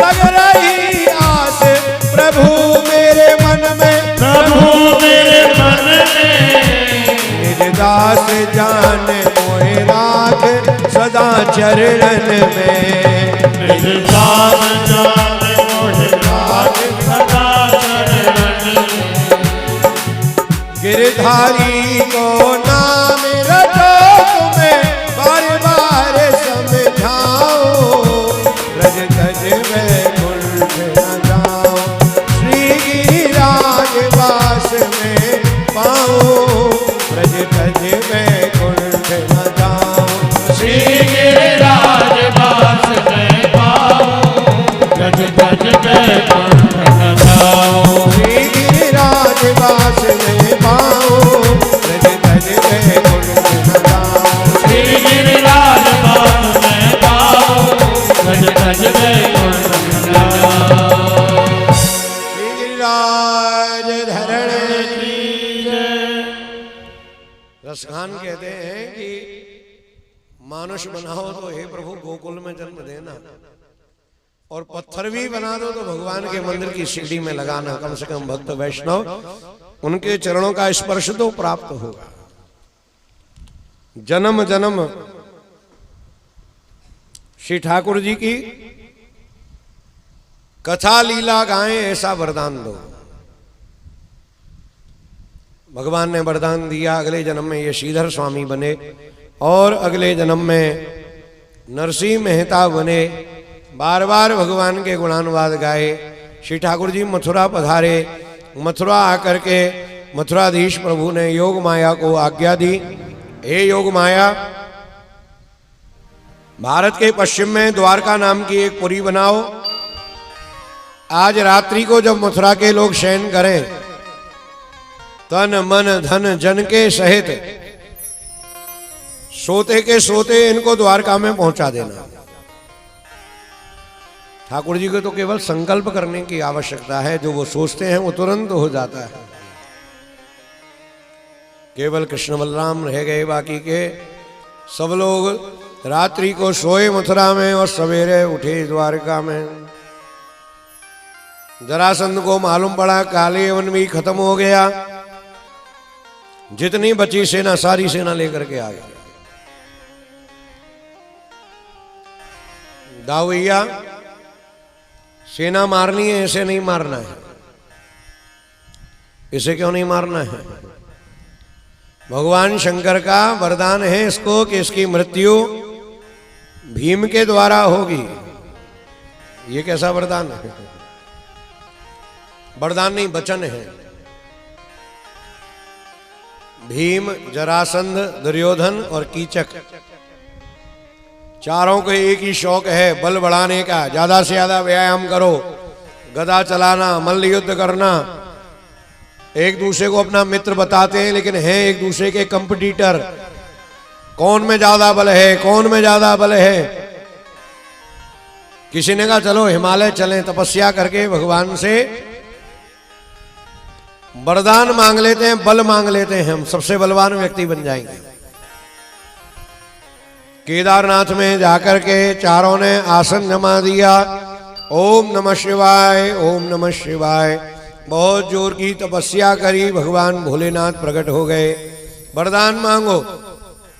लग रही आस प्रभु मेरे मन में, प्रभु मेरे मन में। निज दास जान मोहे राख सदा चरणन में, निज दास जान मोहे राख सदा चरणन में। गिरधारी को नाम रटो तुम्हें बार बार समझाओ, ब्रज तज वैकुंठ न जाओ, श्री गिरिराज वास में पाओ, ब्रज तज वैकुंठ न जाओ, श्री गिरिराज वास में पाओ, ब्रज तज वैकुंठ न जाओ। श्री गिरिराज वास में पाओ, ब्रज तज वैकुंठ न जाओ, श्री गिरिराज वास में पाओ, ब्रज तज वैकुंठ न जाओ। श्री गिरिराज धरण की जय। रसखान कहते हैं कि मानुष बनाओ तो हे प्रभु गोकुल में जन्म देना, और पत्थर भी बना दो तो भगवान के मंदिर की सीढ़ी में लगाना, कम से कम भक्त वैष्णव उनके चरणों का स्पर्श तो प्राप्त होगा। जन्म जन्म श्री ठाकुर जी की कथा लीला गाएं, ऐसा वरदान दो। भगवान ने वरदान दिया, अगले जन्म में ये श्रीधर स्वामी बने और अगले जन्म में नरसिंह मेहता बने। बार बार भगवान के गुणानुवाद गाए। श्री ठाकुर जी मथुरा पधारे। मथुरा आकर के मथुराधीश प्रभु ने योग माया को आज्ञा दी, हे योग माया, भारत के पश्चिम में द्वारका नाम की एक पुरी बनाओ। आज रात्रि को जब मथुरा के लोग शयन करें, तन मन धन जन के सहित सोते के सोते इनको द्वारका में पहुंचा देना। ठाकुर जी को तो केवल संकल्प करने की आवश्यकता है, जो वो सोचते हैं वो तुरंत हो जाता है। केवल कृष्ण बलराम रह गए, बाकी के सब लोग रात्रि को सोए मथुरा में और सवेरे उठे द्वारका में। जरासंध को मालूम पड़ा काले वन भी खत्म हो गया, जितनी बची सेना सारी सेना लेकर के आ गए। दावैया, सेना मारनी है, ऐसे नहीं मारना है। इसे क्यों नहीं मारना है? भगवान शंकर का वरदान है इसको कि इसकी मृत्यु भीम के द्वारा होगी। ये कैसा वरदान है? वरदान नहीं, वचन है। भीम, जरासंध, दुर्योधन और कीचक, चारों को एक ही शौक है, बल बढ़ाने का। ज्यादा से ज्यादा व्यायाम करो, गदा चलाना, मल्ल युद्ध करना। एक दूसरे को अपना मित्र बताते हैं, लेकिन हैं एक दूसरे के कंपटीटर। कौन में ज्यादा बल है, कौन में ज्यादा बल है। किसी ने कहा चलो हिमालय चलें, तपस्या करके भगवान से वरदान मांग लेते हैं, बल मांग लेते हैं, हम सबसे बलवान व्यक्ति बन जाएंगे। केदारनाथ में जाकर के चारों ने आसन जमा दिया। ओम नमः शिवाय, ओम नमः शिवाय। बहुत जोर की तपस्या करी, भगवान भोलेनाथ प्रकट हो गए। वरदान मांगो,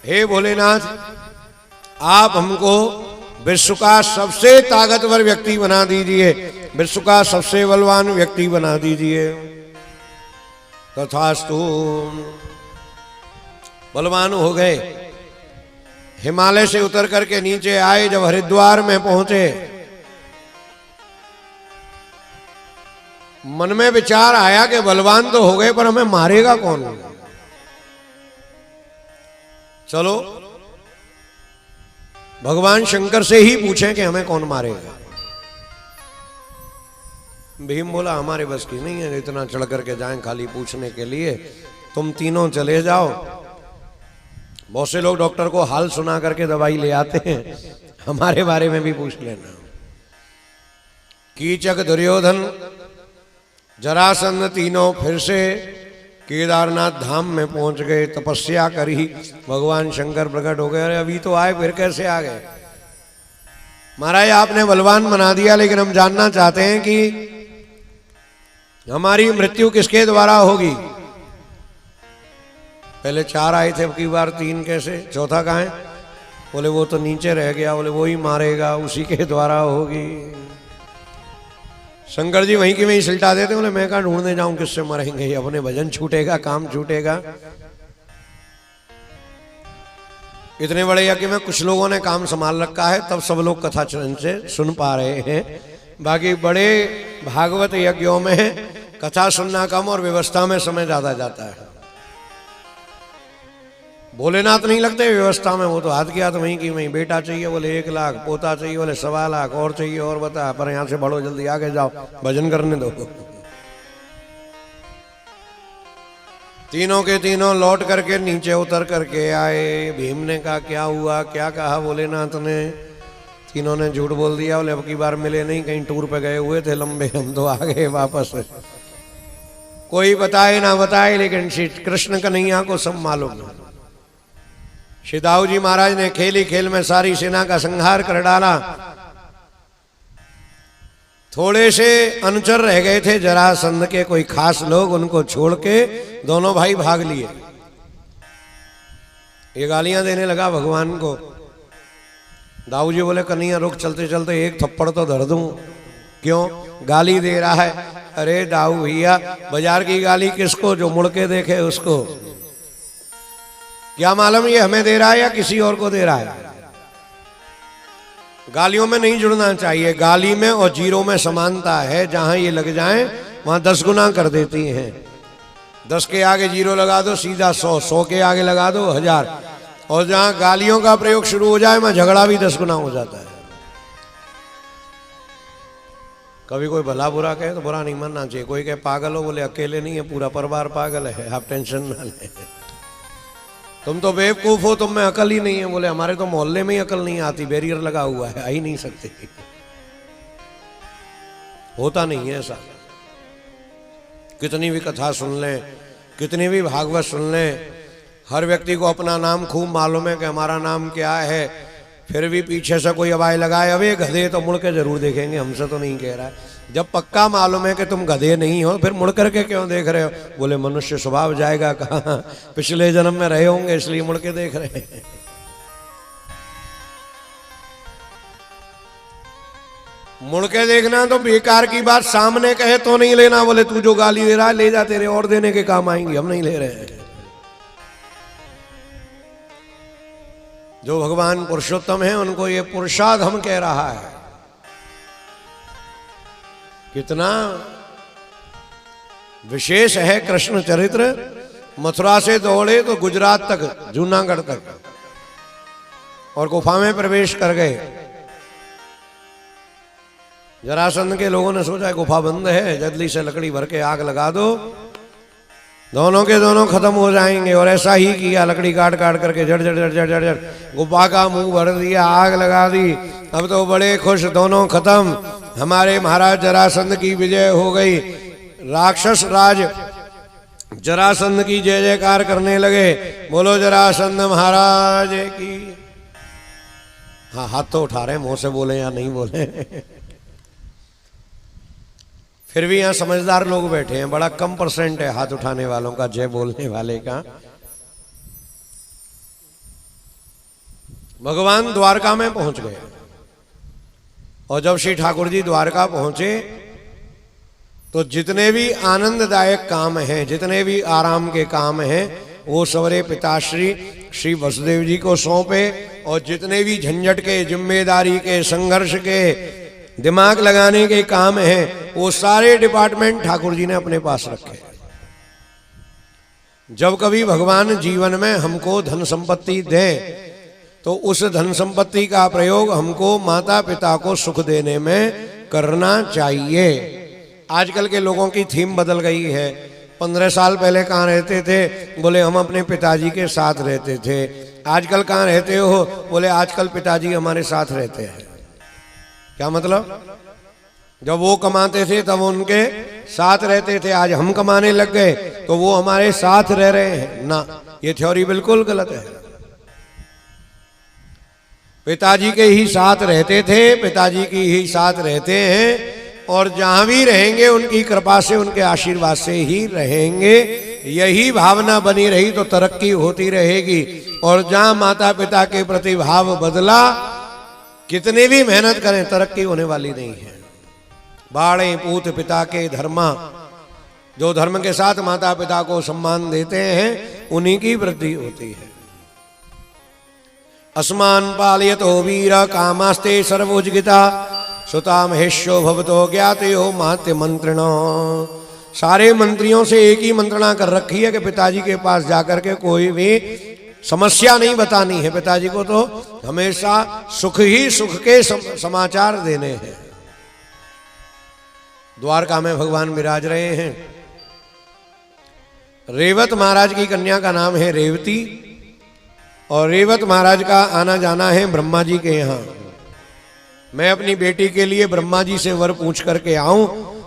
हे भोलेनाथ, आप हमको विश्व का सबसे ताकतवर व्यक्ति बना दीजिए, विश्व का सबसे बलवान व्यक्ति बना दीजिए। तथास्तु, बलवान हो गए। हिमालय से उतर करके नीचे आए, जब हरिद्वार में पहुंचे, मन में विचार आया कि बलवान तो हो गए, पर हमें मारेगा कौन? चलो भगवान शंकर से ही पूछें कि हमें कौन मारेगा। भीम बोला हमारे बस की नहीं है, इतना चढ़ करके जाएं खाली पूछने के लिए। तुम तीनों चले जाओ। बहुत से लोग डॉक्टर को हाल सुना करके दवाई ले आते हैं, हमारे बारे में भी पूछ लेना। कीचक, दुर्योधन, जरासंध तीनों फिर से केदारनाथ धाम में पहुंच गए। तपस्या करी, भगवान शंकर प्रकट हो गए। अरे अभी तो आए, फिर कैसे आ गए? महाराज आपने बलवान बना दिया, लेकिन हम जानना चाहते हैं कि हमारी मृत्यु किसके द्वारा होगी? पहले 4 आए थे, अब की बार 3 कैसे? चौथा कहाँ है? बोले वो तो नीचे रह गया। बोले वो ही मारेगा, उसी के द्वारा होगी। शंकर जी वहीं की वहीं सिलटा देते। बोले मैं कहाँ ढूंढने जाऊं, किससे मरेंगे? ये अपने भजन छूटेगा, काम छूटेगा। इतने बड़े यज्ञ में कुछ लोगों ने काम संभाल रखा है, तब सब लोग कथा चरण से सुन पा रहे हैं। बाकी बड़े भागवत यज्ञों में कथा सुनना कम और व्यवस्था में समय ज्यादा जाता है। भोलेनाथ नहीं लगते व्यवस्था में, वो तो हाथ किया तो वहीं की वहीं। बेटा चाहिए बोले 1 लाख, पोता चाहिए बोले 1.25 लाख, और चाहिए और बता, पर यहां से बढ़ो, जल्दी आगे जाओ, भजन करने दो। तीनों के तीनों लौट करके नीचे उतर करके आए। भीम ने कहा क्या हुआ, क्या कहा भोलेनाथ ने? तीनों ने झूठ बोल दिया। बोले अब की बार मिले नहीं, कहीं टूर पे गए हुए थे लंबे, हम तो आ गए वापस। कोई बताए ना बताए, लेकिन श्री कृष्ण कन्हैया को सब मालूम है। श्री दाऊ जी महाराज ने खेली खेल में सारी सेना का संहार कर डाला। थोड़े से अनुचर रह गए थे जरासंध के कोई खास लोग, उनको छोड़ के दोनों भाई भाग लिए। ये गालियां देने लगा भगवान को। दाऊ जी बोले कन्हैया रुक, चलते चलते 1 थप्पड़ तो धर दूं। क्यों? गाली दे रहा है। अरे दाऊ भैया, बाजार की गाली किसको? जो मुड़ के देखे उसको। क्या मालूम ये हमें दे रहा है या किसी और को दे रहा है? गालियों में नहीं जुड़ना चाहिए। गाली में और जीरो में समानता है। जहां ये लग जाए वहां 10 गुना कर देती हैं। 10 के आगे जीरो लगा दो, सीधा 100, 100 के आगे लगा दो 1000। और जहां गालियों का प्रयोग शुरू हो जाए वहां झगड़ा भी 10 गुना हो जाता है। कभी कोई भला बुरा कहे तो बुरा नहीं मानना चाहिए। कोई कहे पागल हो, बोले अकेले नहीं है, पूरा परिवार पागल है, आप टेंशन ना लें। तुम तो बेवकूफ हो, तुम में अकल ही नहीं है। बोले हमारे तो मोहल्ले में ही अकल नहीं आती, बैरियर लगा हुआ है, आ ही नहीं सकते। होता नहीं है ऐसा। कितनी भी कथा सुन लें, कितनी भी भागवत सुन लें, हर व्यक्ति को अपना नाम खूब मालूम है कि हमारा नाम क्या है। फिर भी पीछे से कोई आवाज लगाए अबे गधे, तो मुड़ के जरूर देखेंगे। हमसे तो नहीं कह रहा है। जब पक्का मालूम है कि तुम गधे नहीं हो, फिर मुड़ करके क्यों देख रहे हो? बोले मनुष्य स्वभाव जाएगा कहाँ, पिछले जन्म में रहे होंगे इसलिए मुड़ के देख रहे हैं। मुड़ के देखना तो बेकार की बात। सामने कहे तो नहीं लेना। बोले तू जो गाली दे रहा है ले जा, तेरे और देने के काम आएंगे, हम नहीं ले रहे हैं। जो भगवान पुरुषोत्तम है उनको ये पुरुषाधम कह रहा है। कितना विशेष है कृष्ण चरित्र। मथुरा से दौड़े तो गुजरात तक, जूनागढ़ तक, और गुफा में प्रवेश कर गए। जरासंध के लोगों ने सोचा गुफा बंद है, जल्दी से लकड़ी भर के आग लगा दो, दोनों के दोनों खत्म हो जाएंगे। और ऐसा ही किया। लकड़ी काट काट करके जड़ जड़ जड़ जड़ जड़ जड़ गुफा का मुंह भर दिया, आग लगा दी। अब तो बड़े खुश, दोनों खत्म। हमारे महाराज जरासंध की विजय हो गई। राक्षस राज जरासंध की जय जयकार करने लगे। बोलो जरासंध महाराज की। हाँ, हाथ तो उठा रहे, मुंह से बोले या नहीं बोले। फिर भी यहाँ समझदार लोग बैठे हैं। बड़ा कम % है हाथ उठाने वालों का, जय बोलने वाले का। भगवान द्वारका में पहुंच गए। और जब श्री ठाकुर जी द्वारका पहुंचे तो जितने भी आनंददायक काम हैं, जितने भी आराम के काम हैं, वो सवरे पिताश्री श्री वसुदेव जी को सौंपे। और जितने भी झंझट के, जिम्मेदारी के, संघर्ष के, दिमाग लगाने के काम हैं, वो सारे डिपार्टमेंट ठाकुर जी ने अपने पास रखे। जब कभी भगवान जीवन में हमको धन संपत्ति दें तो उस धन संपत्ति का प्रयोग हमको माता पिता को सुख देने में करना चाहिए। आजकल के लोगों की थीम बदल गई है। 15 साल पहले कहाँ रहते थे? बोले हम अपने पिताजी के साथ रहते थे। आजकल कहाँ रहते हो? बोले आजकल पिताजी हमारे साथ रहते हैं। क्या मतलब? जब वो कमाते थे तब उनके साथ रहते थे, आज हम कमाने लग गए तो वो हमारे साथ रह रहे हैं ना, ये थ्योरी बिल्कुल गलत है। पिताजी के ही साथ रहते थे, पिताजी की ही साथ रहते हैं, और जहां भी रहेंगे उनकी कृपा से, उनके आशीर्वाद से ही रहेंगे। यही भावना बनी रही तो तरक्की होती रहेगी। और जहां माता पिता के प्रति भाव बदला, कितने भी मेहनत करें तरक्की होने वाली नहीं है। बाड़े पूत पिता के धर्मा, जो धर्म के साथ माता पिता को सम्मान देते हैं उन्हीं की वृद्धि होती है। अस्मान पालयतो वीर कामास्ते सर्वोजगिता, सुता महेशो भवतो ज्ञाते हो मात्य मंत्रणा। सारे मंत्रियों से एक ही मंत्रणा कर रखी है कि पिताजी के पास जाकर के कोई भी समस्या नहीं बतानी है, पिताजी को तो हमेशा सुख ही सुख के समाचार देने हैं। द्वारका में भगवान विराज रहे हैं। रेवत महाराज की कन्या का नाम है रेवती, और रेवत महाराज का आना जाना है ब्रह्मा जी के यहाँ। मैं अपनी बेटी के लिए ब्रह्मा जी से वर पूछ करके आऊं,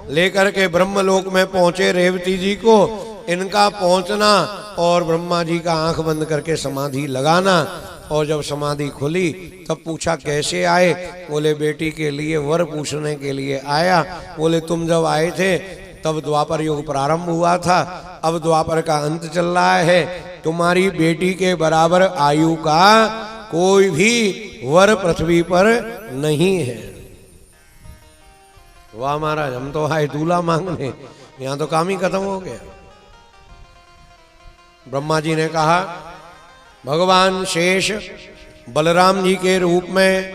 लेकर के ब्रह्मलोक में पहुंचे रेवती जी को इनका पहुंचना और ब्रह्मा जी का आंख बंद करके समाधि लगाना। और जब समाधि खुली तब पूछा कैसे आए? बोले बेटी के लिए वर पूछने के लिए आया। बोले तुम जब आए थे तब द्वापर युग प्रारंभ हुआ था, अब द्वापर का अंत चल रहा है। तुम्हारी बेटी के बराबर आयु का कोई भी वर पृथ्वी पर नहीं है। वाह महाराज, हम तो आए दूल्हा मांगने, यहां तो काम ही खत्म हो गया। ब्रह्मा जी ने कहा भगवान शेष बलराम जी के रूप में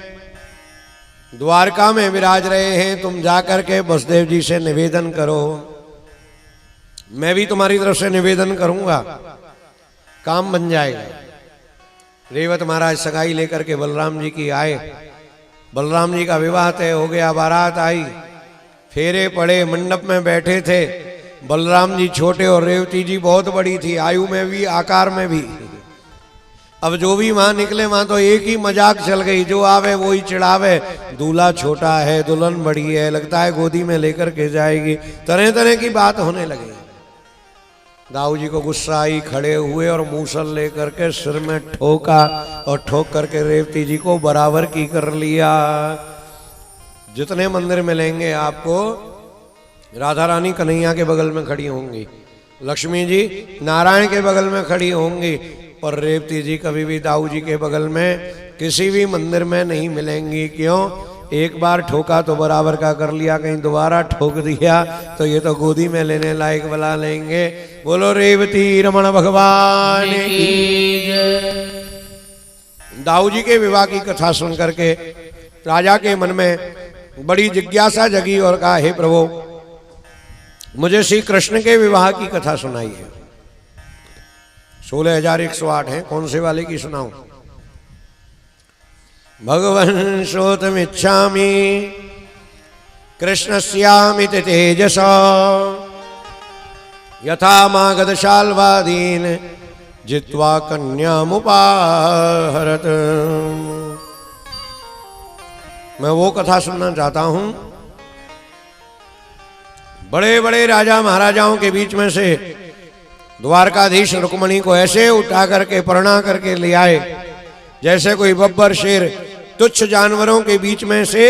द्वारका में विराज रहे हैं, तुम जाकर के वसुदेव जी से निवेदन करो। मैं भी तुम्हारी तरफ से निवेदन करूंगा, काम बन जाएगा। रेवत महाराज सगाई लेकर के बलराम जी की आए। बलराम जी का विवाह तय हो गया, बारात आई, फेरे पड़े, मंडप में बैठे थे। बलराम जी छोटे और रेवती जी बहुत बड़ी थी, आयु में भी आकार में भी। अब जो भी वहां निकले वहां तो एक ही मजाक चल गई, जो आवे वो ही चिढ़ावे। दूल्हा छोटा है, दुल्हन बड़ी है, लगता है गोदी में लेकर के जाएगी, तरह तरह की बात होने लगी। दाऊ जी को गुस्सा आई, खड़े हुए और मूसल लेकर के सिर में ठोका और ठोक करके रेवती जी को बराबर की कर लिया। जितने मंदिर मिलेंगे आपको, राधा रानी कन्हैया के बगल में खड़ी होंगी, लक्ष्मी जी नारायण के बगल में खड़ी होंगी, और रेवती जी कभी भी दाऊ जी के बगल में किसी भी मंदिर में नहीं मिलेंगी। क्यों? एक बार ठोका तो बराबर का कर लिया, कहीं दोबारा ठोक दिया तो ये तो गोदी में लेने लायक बुला लेंगे। बोलो रेवती रमण भगवान की जय। दाऊ जी के विवाह की कथा सुन करके राजा के मन में बड़ी जिज्ञासा जगी और कहा हे प्रभु, मुझे श्री कृष्ण के विवाह की कथा सुनाइए। 16,108 है, कौन से वाले की सुनाऊं? भगवन् श्रोतमिच्छामि कृष्णस्यामिति तेजसा, यथा मागधशाल्वादीन जित्वा कन्यामुपाहरत। मैं वो कथा सुनना चाहता हूं, बड़े बड़े राजा महाराजाओं के बीच में से द्वारकाधीश रुक्मणी को ऐसे उठा करके प्रणा करके ले आए जैसे कोई बब्बर शेर तुच्छ जानवरों के बीच में से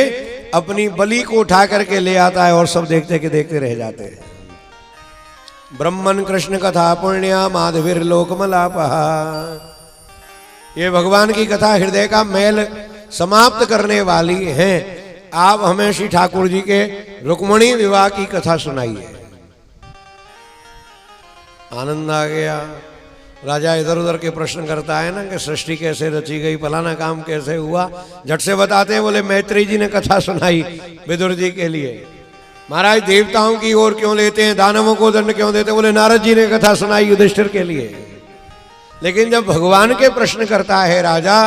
अपनी बलि को उठा करके ले आता है, और सब देखते के देखते रह जाते हैं। ब्रह्मन कृष्ण कथा पुण्या माधवीर लोकमलापहा। ये भगवान की कथा हृदय का मैल समाप्त करने वाली है। आप हमें श्री ठाकुर जी के रुक्मणी विवाह की कथा सुनाइए। आनंद आ गया। राजा इधर उधर के प्रश्न करता है ना कि सृष्टि कैसे रची गई, फलाना काम कैसे हुआ, झट से बताते हैं। बोले मैत्री जी ने कथा सुनाई विदुर जी के लिए। महाराज देवताओं की ओर क्यों लेते हैं, दानवों को दंड क्यों देते हैं? बोले नारद जी ने कथा सुनाई युधिष्ठिर के लिए। लेकिन जब भगवान के प्रश्न करता है राजा,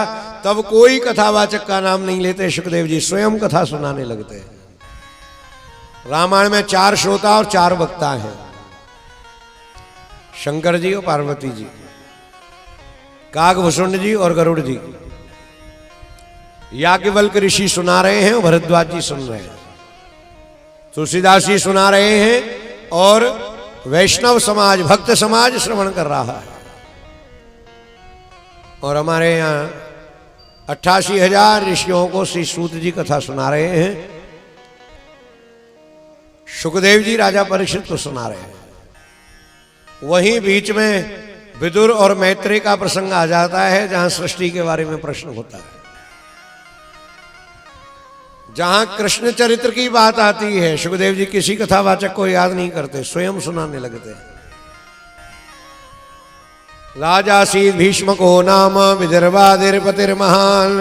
तब कोई कथावाचक का नाम नहीं लेते। सुखदेव जी स्वयं कथा सुनाने लगते हैं। रामायण में 4 श्रोता और 4 वक्ता हैं, शंकर जी और पार्वती जी, कागभूषुंड जी और गरुड़ जी। याज्ञवल्क्य ऋषि सुना रहे हैं, भरद्वाज जी सुन रहे हैं। तुलसीदास जी सुना रहे हैं और वैष्णव समाज, भक्त समाज श्रवण कर रहा है। और हमारे यहाँ 88,000 ऋषियों को श्री सूत जी कथा सुना रहे हैं। सुखदेव जी राजा परीक्षित को सुना रहे हैं। वहीं बीच में विदुर और मैत्रेय का प्रसंग आ जाता है, जहां सृष्टि के बारे में प्रश्न होता है, जहां कृष्ण चरित्र की बात आती है। सुखदेव जी किसी कथावाचक को याद नहीं करते, स्वयं सुनाने लगते हैं। राजासीत् भीष्मको नाम विदर्भादिर्पतिर्महान्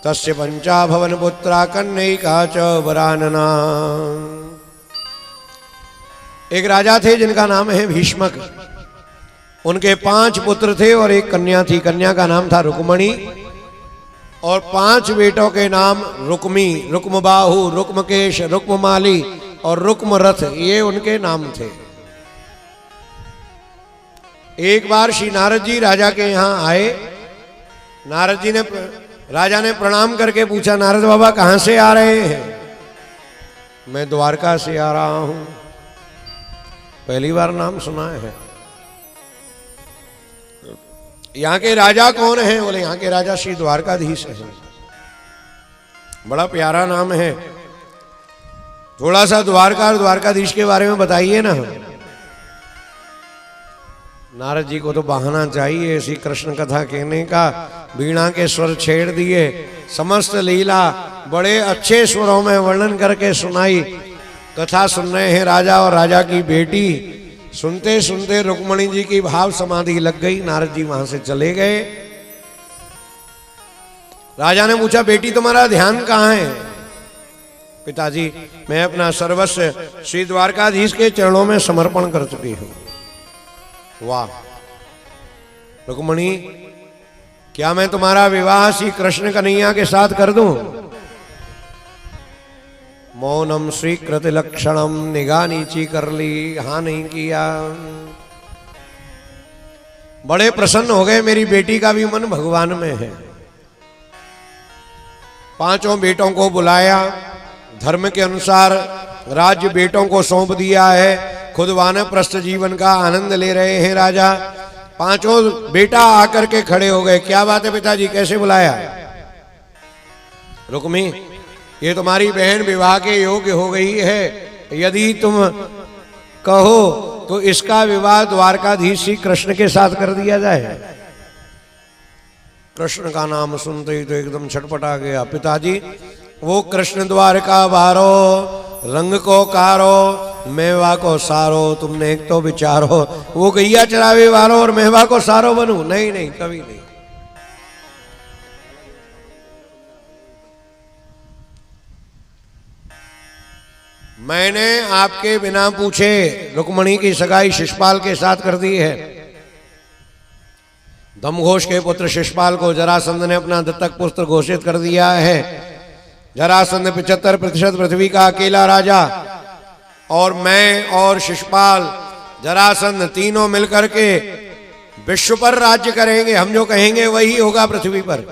तस्य पंचा भवन पुत्रा कन्यैका च वरानना। एक राजा थे जिनका नाम है भीष्मक। उनके 5 पुत्र थे और एक कन्या थी। कन्या का नाम था रुक्मणी और 5 बेटों के नाम रुक्मी, रुक्मबाहु, रुक्मकेश, रुक्ममाली और रुक्मरथ, ये उनके नाम थे। एक बार श्री नारद जी राजा के यहाँ आए। नारद जी ने, राजा ने प्रणाम करके पूछा, नारद बाबा कहाँ से आ रहे हैं? मैं द्वारका से आ रहा हूं। पहली बार नाम सुना है। यहाँ के राजा कौन है? बोले यहाँ के राजा श्री द्वारकाधीश है। बड़ा प्यारा नाम है। थोड़ा सा द्वारका और द्वारकाधीश के बारे में बताइए ना। नारद जी को तो बहाना चाहिए ऐसी कृष्ण कथा कहने का। वीणा के स्वर छेड़ दिए, समस्त लीला बड़े अच्छे स्वरों में वर्णन करके सुनाई। कथा सुन रहे हैं राजा और राजा की बेटी। सुनते सुनते रुक्मणी जी की भाव समाधि लग गई। नारद जी वहां से चले गए। राजा ने पूछा, बेटी तुम्हारा ध्यान कहाँ है? पिताजी, मैं अपना सर्वस्व श्री द्वारकाधीश के चरणों में समर्पण कर चुकी हूं। वाह रुक्मणी, क्या मैं तुम्हारा विवाह श्री कृष्ण कन्हैया के साथ कर दूं? मौनम स्वीकृत लक्षणम, निगाह नीची कर ली, हाँ नहीं किया। बड़े प्रसन्न हो गए। मेरी बेटी का भी मन भगवान में है। 5 बेटों को बुलाया। धर्म के अनुसार राज्य बेटों को सौंप दिया है। खुद वानप्रस्थ जीवन का आनंद ले रहे हैं राजा। 5 बेटा आकर के खड़े हो गए। क्या बात है पिताजी, कैसे बुलाया? रुक्मी, ये तुम्हारी बहन विवाह के योग्य हो गई है। यदि तुम कहो तो इसका विवाह द्वारकाधीश श्री कृष्ण के साथ कर दिया जाए। कृष्ण का नाम सुनते ही तो एकदम छटपटा गया। पिताजी, वो कृष्ण द्वारका बारो, रंग को कारो, मेवा को सारो, तुमने एक तो विचारो। वो गैया चरावे वारो और मेवा को सारो बनूं? नहीं नहीं, कभी नहीं। मैंने आपके बिना पूछे रुक्मणी की सगाई शिशुपाल के साथ कर दी है। दमघोष के पुत्र शिशुपाल को जरासंध ने अपना दत्तक पुत्र घोषित कर दिया है। जरासंध 75% पृथ्वी का अकेला राजा, और मैं और शिशुपाल जरासंध तीनों मिलकर के विश्व पर राज्य करेंगे। हम जो कहेंगे वही होगा पृथ्वी पर।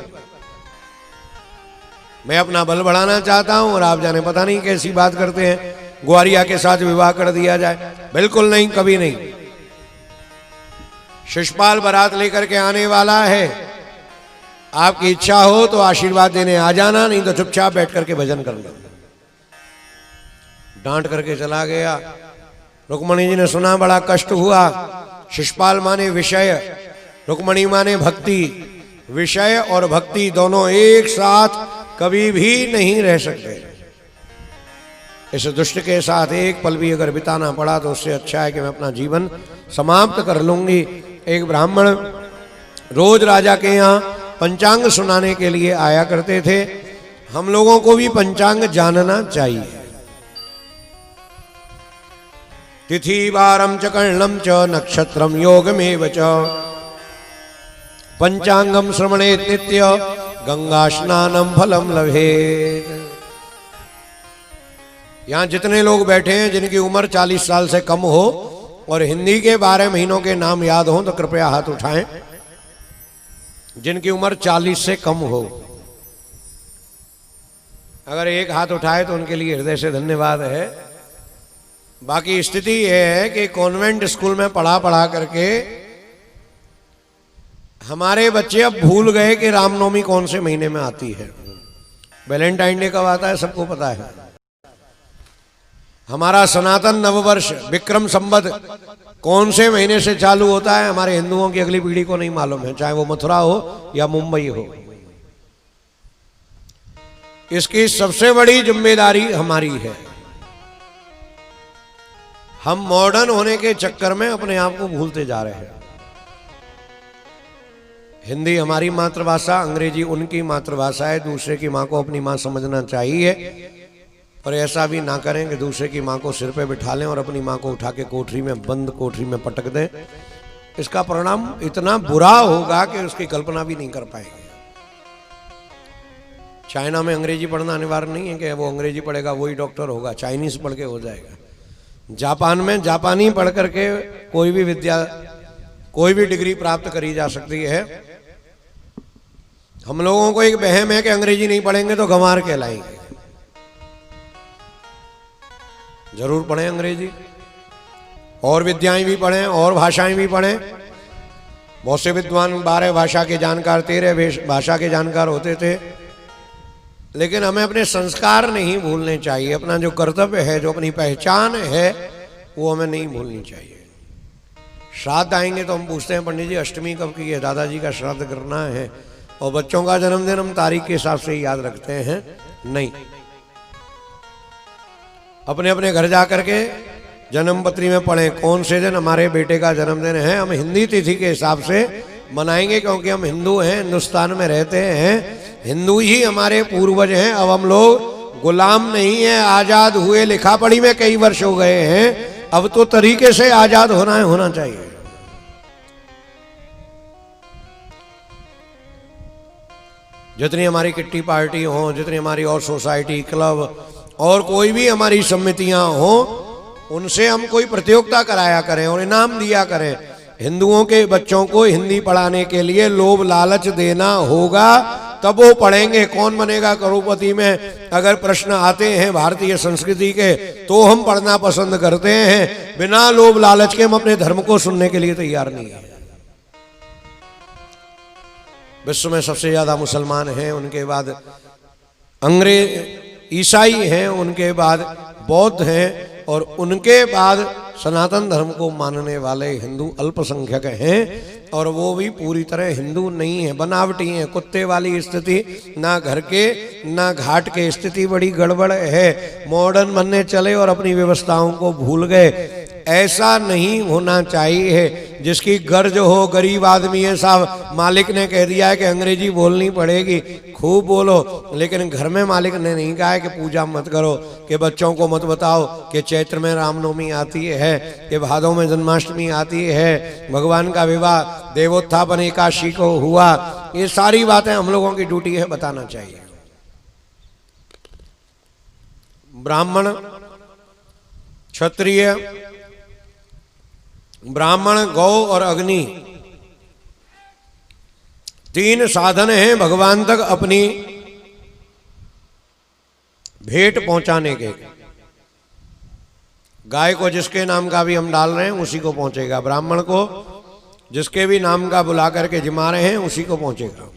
मैं अपना बल बढ़ाना चाहता हूं और आप जाने पता नहीं कैसी बात करते हैं, ग्वारिया के साथ विवाह कर दिया जाए। बिल्कुल नहीं, कभी नहीं। शिशुपाल बारात लेकर के आने वाला है। आपकी इच्छा हो तो आशीर्वाद देने आ जाना, नहीं तो चुपचाप बैठ करके भजन कर लो। डांट करके चला गया। रुक्मणी जी ने सुना, बड़ा कष्ट हुआ। शिशुपाल माने विषय, रुक्मणी माने भक्ति। विषय और भक्ति दोनों एक साथ कभी भी नहीं रह सकते। इस दुष्ट के साथ एक पल भी अगर बिताना पड़ा तो उससे अच्छा है कि मैं अपना जीवन समाप्त कर लूंगी। एक ब्राह्मण रोज राजा के यहाँ पंचांग सुनाने के लिए आया करते थे। हम लोगों को भी पंचांग जानना चाहिए। तिथि वारम च कर्णम च नक्षत्रम योगमेव च पंचांगम श्रवणे नित्य गंगा स्नानम फलम लभेत। यहाँ जितने लोग बैठे हैं जिनकी उम्र 40 साल से कम हो और हिंदी के 12 महीनों के नाम याद हो तो कृपया हाथ उठाएं। जिनकी उम्र 40 से कम हो। अगर एक हाथ उठाए तो उनके लिए हृदय से धन्यवाद है। बाकी स्थिति यह है कि कॉन्वेंट स्कूल में पढ़ा करके हमारे बच्चे अब भूल गए कि रामनवमी कौन से महीने में आती है, वैलेंटाइन डे कब आता है सबको पता है। हमारा सनातन नववर्ष विक्रम संवत कौन से महीने से चालू होता है हमारे हिंदुओं की अगली पीढ़ी को नहीं मालूम है, चाहे वो मथुरा हो या मुंबई हो। इसकी सबसे बड़ी जिम्मेदारी हमारी है। हम मॉडर्न होने के चक्कर में अपने आप को भूलते जा रहे हैं। हिंदी हमारी मातृभाषा, अंग्रेजी उनकी मातृभाषा है। दूसरे की माँ को अपनी माँ समझना चाहिए, पर ऐसा भी ना करें कि दूसरे की माँ को सिर पे बिठा लें और अपनी माँ को उठा के कोठरी में, बंद कोठरी में पटक दें। इसका परिणाम इतना बुरा होगा कि उसकी कल्पना भी नहीं कर पाएंगे। चाइना में अंग्रेजी पढ़ना अनिवार्य नहीं है कि वो अंग्रेजी पढ़ेगा वही डॉक्टर होगा, चाइनीज पढ़ के हो जाएगा। जापान में जापानी पढ़ करके कोई भी विद्या, कोई भी डिग्री प्राप्त करी जा सकती है। हम लोगों को एक वहम है कि अंग्रेजी नहीं पढ़ेंगे तो गंवार कहलाएंगे। जरूर पढ़ें अंग्रेजी, और विद्याएं भी पढ़ें और भाषाएं भी पढ़ें। बहुत से विद्वान 12 भाषा के जानकार, 13 भाषा के जानकार होते थे। लेकिन हमें अपने संस्कार नहीं भूलने चाहिए। अपना जो कर्तव्य है, जो अपनी पहचान है, वो हमें नहीं भूलनी चाहिए। श्राद्ध आएंगे तो हम पूछते हैं पंडित जी अष्टमी कब की है, दादाजी का श्राद्ध करना है। और बच्चों का जन्मदिन हम तारीख के हिसाब से ही याद रखते हैं। नहीं, अपने अपने घर जा करके जन्म पत्री में पढ़ें कौन से दिन हमारे बेटे का जन्मदिन है। हम हिंदी तिथि के हिसाब से मनाएंगे क्योंकि हम हिंदू हैं, हिंदुस्तान में रहते हैं, हिंदू ही हमारे पूर्वज हैं। अब हम लोग गुलाम नहीं हैं, आजाद हुए। लिखा पढ़ी में कई वर्ष हो गए हैं, अब तो तरीके से आजाद होना चाहिए। जितनी हमारी किट्टी पार्टी हो, जितनी हमारी और सोसाइटी, क्लब और कोई भी हमारी समितियां हो, उनसे हम कोई प्रतियोगिता कराया करें और इनाम दिया करें। हिंदुओं के बच्चों को हिंदी पढ़ाने के लिए लोभ लालच देना होगा, तब वो पढ़ेंगे। कौन बनेगा करोड़पति में अगर प्रश्न आते हैं भारतीय संस्कृति के, तो हम पढ़ना पसंद करते हैं। बिना लोभ लालच के हम अपने धर्म को सुनने के लिए तैयार नहीं है। विश्व में सबसे ज्यादा मुसलमान हैं, उनके बाद अंग्रेज ईसाई हैं, उनके बाद बौद्ध हैं, और उनके बाद सनातन धर्म को मानने वाले हिंदू अल्पसंख्यक हैं। और वो भी पूरी तरह हिंदू नहीं है, बनावटी हैं। कुत्ते वाली स्थिति, ना घर के ना घाट के स्थिति बड़ी गड़बड़ है। मॉडर्न बनने चले और अपनी व्यवस्थाओं को भूल गए। ऐसा नहीं होना चाहिए। जिसकी गर्ज हो, गरीब आदमी है साहब, मालिक ने कह दिया है कि अंग्रेजी बोलनी पड़ेगी, खूब बोलो। लेकिन घर में मालिक ने नहीं कहा है कि पूजा मत करो, कि बच्चों को मत बताओ कि चैत्र में रामनवमी आती है, कि भादों में जन्माष्टमी आती है, भगवान का विवाह देवोत्थापन एकादशी को हुआ। ये सारी बातें हम लोगों की ड्यूटी है बताना चाहिए। ब्राह्मण, क्षत्रिय, ब्राह्मण, गौ और अग्नि, 3 साधन हैं भगवान तक अपनी भेंट पहुंचाने के। गाय को जिसके नाम का भी हम डाल रहे हैं उसी को पहुंचेगा, ब्राह्मण को जिसके भी नाम का बुला करके जिमा रहे हैं उसी को पहुंचेगा।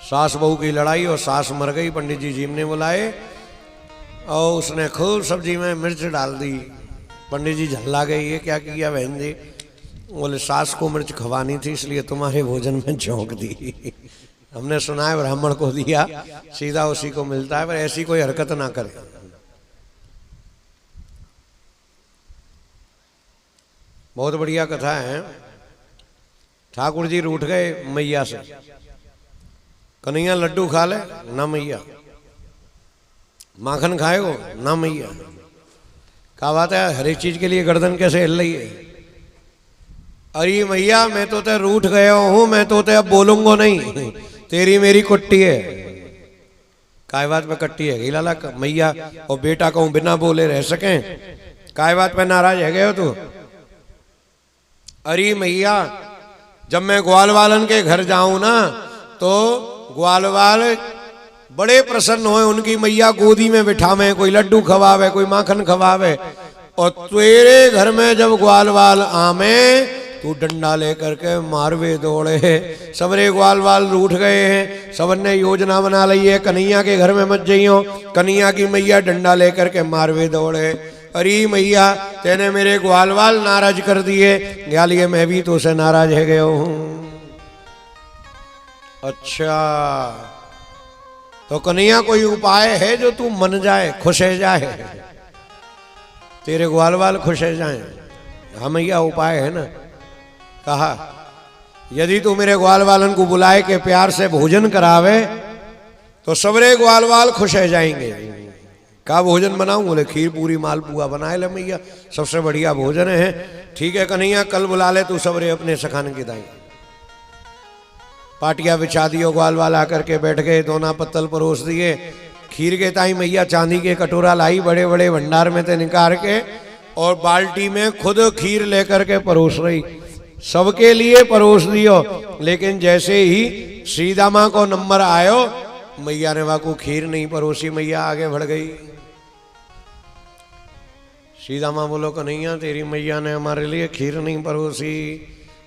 सास बहू की लड़ाई और सास मर गई, पंडित जी ने बुलाए और उसने खूब सब्जी में मिर्च डाल दी। पंडित जी झल्ला गए, ये क्या किया बहन जी? बोले सास को मिर्च खवानी थी इसलिए तुम्हारे भोजन में झोंक दी। हमने सुना है ब्राह्मण को दिया सीधा उसी को मिलता है, पर ऐसी कोई हरकत ना करे। बहुत बढ़िया कथा है। ठाकुर जी रूठ गए मैया से, कन्हैया लड्डू खा ले ना मैया, माखन खाएगो ना मैया। क्या बात है, हर एक चीज के लिए गर्दन कैसे हिल रही है? अरे मैया मैं तो ते रूठ गया हूं, मैं तो ते अब बोलूंगा नहीं, तेरी मेरी कुट्टी है। काय बात पे कट्टी है लाला मैया और बेटा कहूं बिना बोले रह सके? काय बात पे नाराज है गए हो तू? अरे मैया जब मैं ग्वाल वालन के घर जाऊं ना तो ग्वाल वाल बड़े प्रसन्न होए, उनकी मैया गोदी में बिठावे, कोई लड्डू खवावे, कोई माखन खवावे। और तेरे घर में जब ग्वाल वाल आमे तू डंडा लेकर के मारवे दौड़े। सबरे ग्वाल वाल रूठ गए हैं, सबने योजना बना ली है कन्हैया के घर में मत जाइयो। कन्हैया की मैया डंडा लेकर के मारवे दौड़े। अरे मैया तेने मेरे ग्वाल वाल नाराज कर दिए, गालिए मैं भी तो से नाराज है गया हूं। अच्छा तो कन्हैया कोई उपाय है जो तू मन जाए, खुश है जाए, तेरे ग्वाल वाल खुश है जाए? हाँ मैया उपाय है ना। कहा यदि तू मेरे ग्वाल वालन को बुलाए के प्यार से भोजन करावे तो सबरे ग्वाल वाल खुश है जाएंगे। का भोजन बनाऊं? बोले खीर पूरी मालपुआ बनाए ले मैया, सबसे बढ़िया भोजन है। ठीक है कन्हैया कल बुला ले तू सबरे अपने सखान के दाई। पाटिया बिछा दियो, ग्वाल वाल आकर के बैठ गए, दोना पत्तल परोस दिए। खीर के ताई मैया चांदी के कटोरा लाई, बड़े बड़े भंडार में से निकाल के, और बाल्टी में खुद खीर लेकर के परोस रही। सबके लिए परोस दियो। लेकिन जैसे ही सीदामा को नंबर आयो, मैया ने वाकू खीर नहीं परोसी, मैया आगे बढ़ गई। सीदामा बोलो कन्हैया तेरी मैया ने हमारे लिए खीर नहीं परोसी।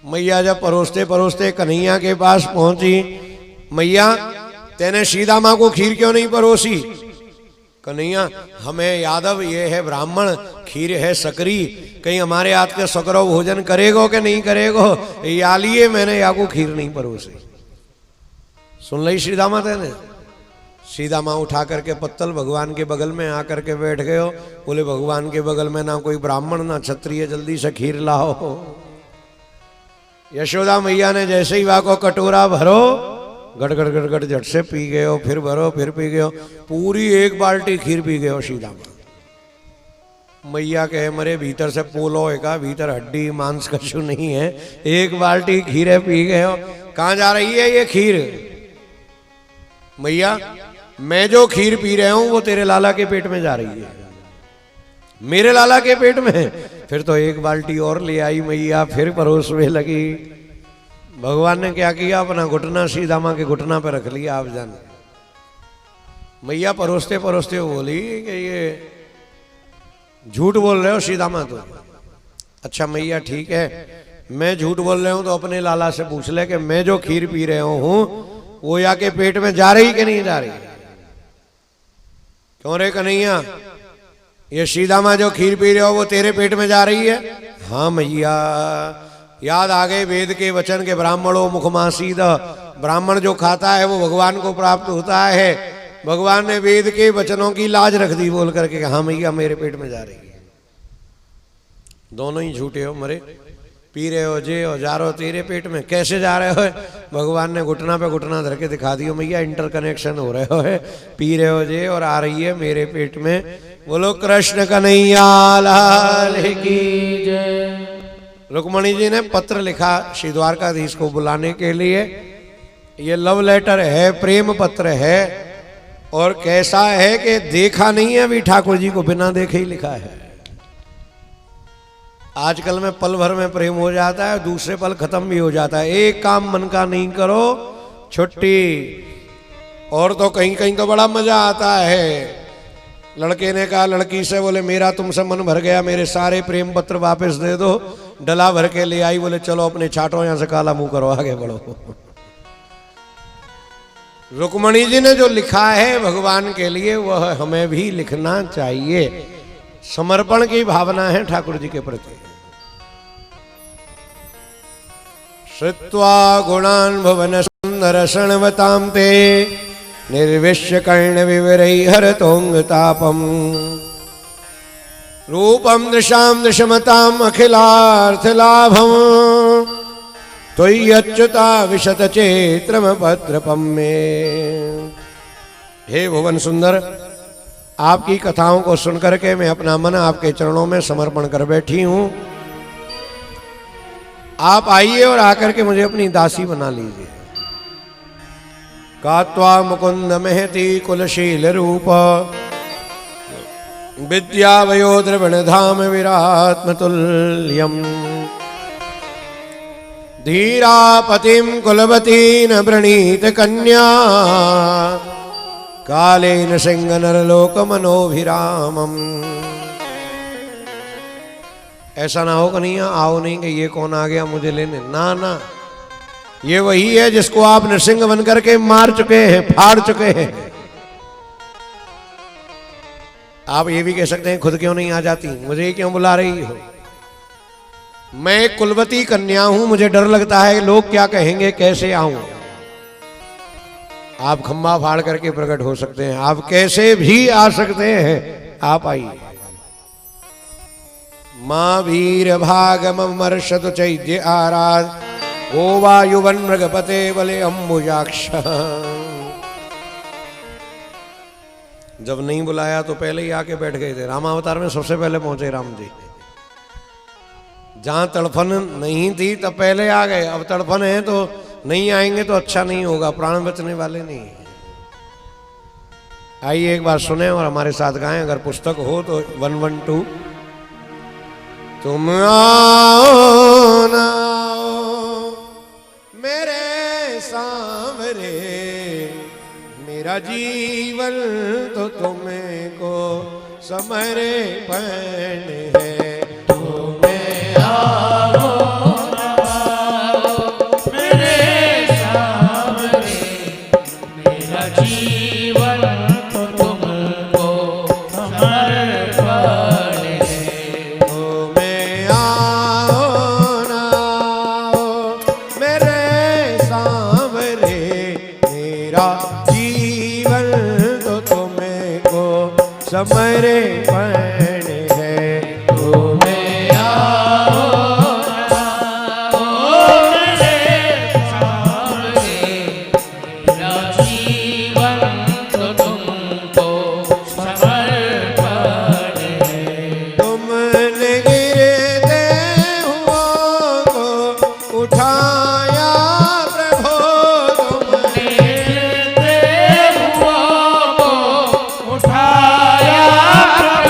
मैया जब परोसते परोसते कन्हैया के पास पहुंची, मैया तेने सीदामा को खीर क्यों नहीं परोसी? कन्हैया हमें यादव ये है ब्राह्मण, खीर है सकरी, कहीं हमारे हाथ के सकरो भोजन करेगो कि नहीं करेगो, या लिए मैंने या को खीर नहीं परोसी। सुन ली सीदामा तेने? सीदामा उठा करके पत्तल भगवान के बगल में आकर के बैठ गए हो। बोले भगवान के बगल में ना कोई ब्राह्मण ना क्षत्रिय, जल्दी से खीर लाओ। यशोदा मैया ने जैसे ही वहां को कटोरा भरो, गड़गड़ गड़गड़ झट से पी गए हो, फिर भरो फिर पी गए हो, पूरी एक बाल्टी खीर पी गए हो सीदामा। मैया कहे मरे भीतर से पोलो है का, भीतर हड्डी मांस कछु नहीं है, एक बाल्टी खीरे पी गए हो, कहाँ जा रही है ये खीर? मैया मैं जो खीर पी रहा हूं वो तेरे लाला के पेट में जा रही है। मेरे लाला के पेट में? फिर तो एक बाल्टी और ले आई मैया, फिर परोसने लगी। भगवान ने क्या किया, अपना घुटना सीदामा के घुटना पे रख लिया। आप जाने मैया परोसते परोसते बोली कि ये झूठ बोल रहे हो सीदामा तो। अच्छा मैया ठीक है, मैं झूठ बोल रहा हूं तो अपने लाला से पूछ ले कि मैं जो खीर पी रहे हूं वो या के पेट में जा रही कि नहीं जा रही? क्यों रे कन्हैया, ये सीदामा जो खीर पी रहे हो वो तेरे पेट में जा रही है? हाँ मैया, याद आ गए वेद के वचन के ब्राह्मणों मुखमासीद, ब्राह्मण जो खाता है वो भगवान को प्राप्त होता है। भगवान ने वेद के वचनों की लाज रख दी बोल करके, हाँ मैया मेरे पेट में जा रही है। दोनों ही झूठे हो मरे, पी रहे हो जे और जा रहे हो तेरे पेट में, कैसे जा रहे हो? भगवान ने घुटना पे घुटना धर के दिखा दियो मैया, इंटरकनेक्शन हो रहे हो है, पी रहे हो जे और आ रही है मेरे पेट में। बोलो कृष्ण कन्हैया लाल की जय। रुक्मणी जी ने पत्र लिखा श्री द्वारकाधीश को बुलाने के लिए। ये लव लेटर है, प्रेम पत्र है, और कैसा है कि देखा नहीं है अभी ठाकुर जी को, बिना देखे ही लिखा है। आजकल में पल भर में प्रेम हो जाता है, दूसरे पल खत्म भी हो जाता है। एक काम मन का नहीं करो छुट्टी। और तो कहीं कहीं तो बड़ा मजा आता है। लड़के ने कहा लड़की से, बोले मेरा तुमसे मन भर गया, मेरे सारे प्रेम पत्र वापस दे दो। डला भर के ले आई, बोले चलो अपने छाटो यहां से, काला मुंह करो आगे बढ़ो। रुक्मणी जी ने जो लिखा है भगवान के लिए वह हमें भी लिखना चाहिए। समर्पण की भावना है ठाकुर जी के प्रति। श्रुत्वा गुणान् भुवन सुंदर शृण्वतां ते निर्विश्य कर्ण विवरैः हरतोंगतापम् रूपम दृशाम दृशमताम अखिलार्थ लाभम त्वय्यच्युता विशत चेत्रम भद्रपम में। हे भुवन सुंदर, आपकी कथाओं को सुनकर के मैं अपना मन आपके चरणों में समर्पण कर बैठी हूं। आप आइए और आकर के मुझे अपनी दासी बना लीजिए। कात्वा मुकुंद महति कुलशील रूप विद्या वयो द्रवण धाम विरात्मतुल्यम धीरा पतिम कुलवती न प्रणीत कन्या कालेन सिंह नरलोक मनोभिरामम। ऐसा ना हो कन्हैया आओ नहीं कि ये कौन आ गया मुझे लेने, ना ना, ये वही है जिसको आप नृसिंह बन करके मार चुके हैं, फाड़ चुके हैं। आप ये भी कह सकते हैं खुद क्यों नहीं आ जाती, मुझे क्यों बुला रही हो। मैं एक कुलवती कन्या हूं, मुझे डर लगता है लोग क्या कहेंगे, कैसे आऊं। आप खम्बा फाड़ करके प्रकट हो सकते हैं, आप कैसे भी आ सकते हैं, आप आइए। मां वीर भागम मर्षतु चैद्य आराध ओ वायुवन मृगपते बले अंबुजाक्ष। जब नहीं बुलाया तो पहले ही आके बैठ गए थे। रामावतार में सबसे पहले पहुंचे राम जी। जहां तड़फन नहीं थी तब पहले आ गए, अब तड़फन है तो नहीं आएंगे तो अच्छा नहीं होगा, प्राण बचने वाले नहीं। आइए एक बार सुने और हमारे साथ गाएं, अगर पुस्तक हो तो 112। तुम आओ ना मेरे सांवरे, मेरा जीवन तो तुम्हें को समर्पण है। तुम्हें आओ मेरे सामने, मेरा जीवन तो तुमको समर्पण है। तुम्हें आओ ना मेरे सांवरे, मेरा जीवन तो तुम्हें को समर्पण है। तुम्हें आओ मेरा जीवन तो तुमको समर्पण है। तुमने गिरते हुओं को उठाया प्रभु, तुमने गिरते हुओं को उठाया प्रभु,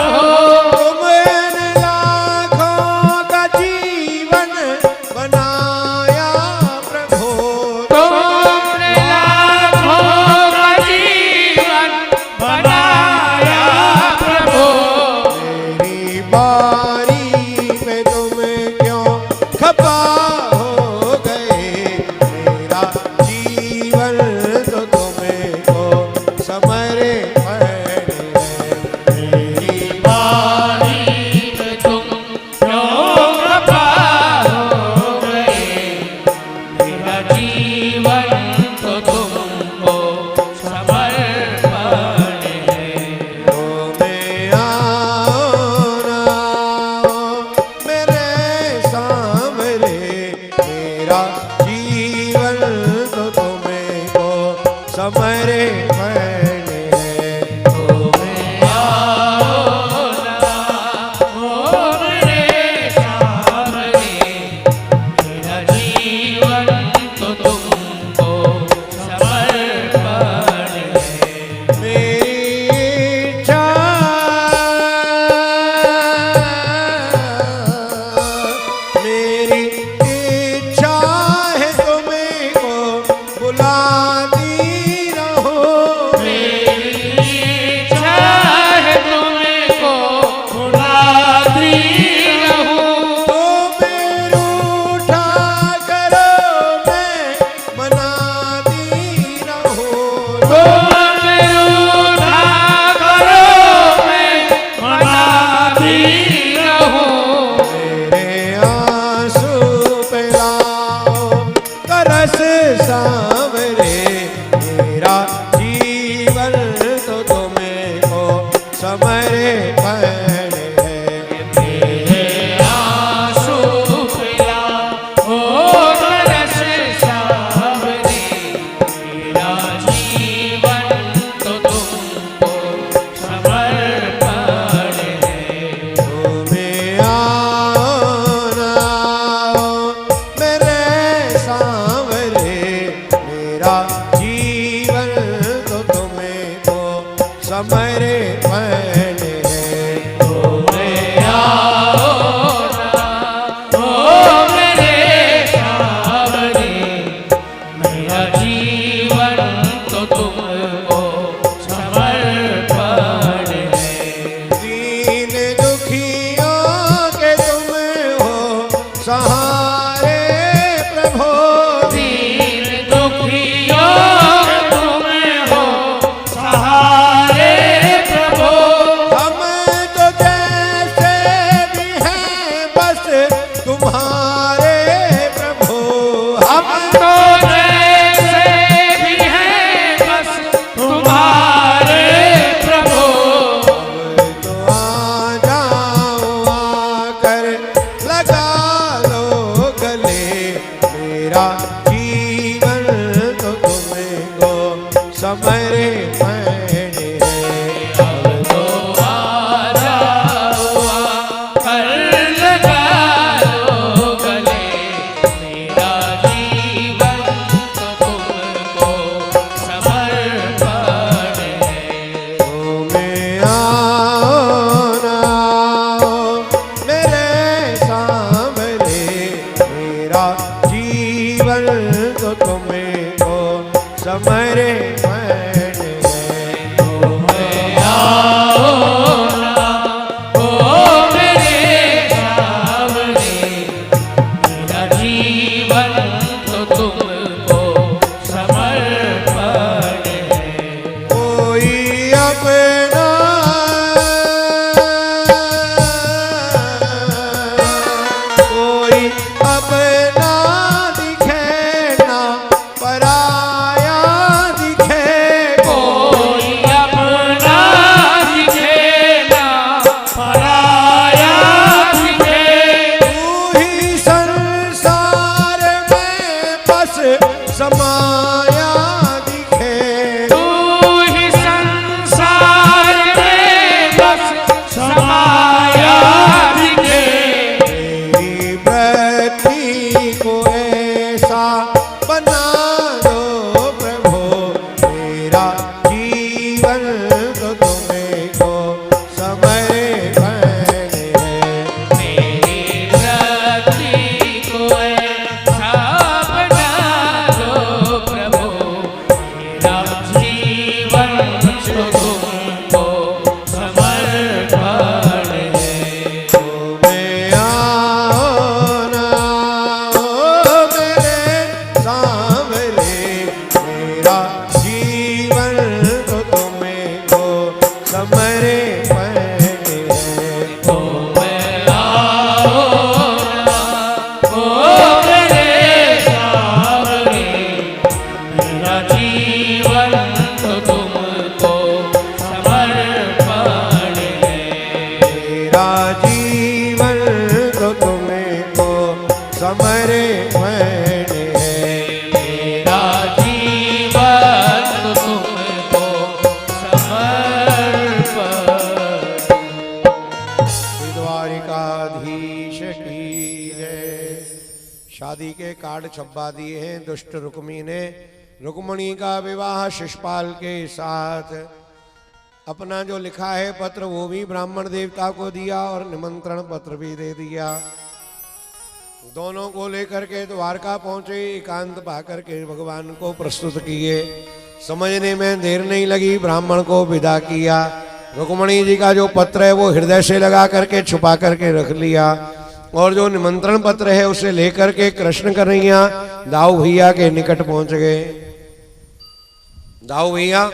तुम्हारे प्रभु हम तो जैसे भी हैं बस तुम्हारे प्रभु। तो आ जाओ आकर लगा लो गले, मेरा जीवन तो तुमको समरे मैंने है। अब तो आ जाओ आकर लगा लो गले, मेरा जीवन तो तुमको समर्पण है। तुम्हें आओ ना आओ मेरे सामने, मेरा जीवन तो तुमको समरे मैंने है। तुम्हें आओ ना ओ मेरे सामने, मेरा जीवन तो तुमको समर्पण है। कोई अपना कोई अपना दिखे ना पराया दिखे, कोई अपना दिखे ना पराया दिखे, तू ही संसार में बस समाया दिखे। तू ही संसार में बस समाया दिखे। मेरी वृत्ति को ऐसा बना दो प्रभु, मेरा जीवन तो तुमको समरे मैंने है। मेरी वृत्ति को ऐसा बना दो प्रभु, मेरा जीवन तो तुमको समर्पण है। तुम्हें आओ ना आओ मेरे सामने, मेरा जीवन तो तुमको समरे मैंने है। तुम्हें आओ ना ओ मेरे सामने, मेरा जीवन तो तुमको समर्पण है। मेरा जीवन तो तुमको समरे मैंने है। मेरा जीवन तो तुमको समर्पण। श्री द्वारिकाधीश की जय। शादी के कार्ड छपवा दिए हैं दुष्ट रुक्मी ने। रुक्मणी का विवाह शिशुपाल के साथ। अपना जो लिखा है पत्र वो भी ब्राह्मण देवता को दिया और निमंत्रण पत्र भी दे दिया। दोनों को लेकर के द्वारका पहुंचे, एकांत पाकर के भगवान को प्रस्तुत किए। समझने में देर नहीं लगी, ब्राह्मण को विदा किया। रुक्मणी जी का जो पत्र है वो हृदय से लगा करके छुपा करके रख लिया, और जो निमंत्रण पत्र है उसे लेकर के कृष्ण कन्हैया दाऊ भैया के निकट पहुंच गए। दाऊ भैया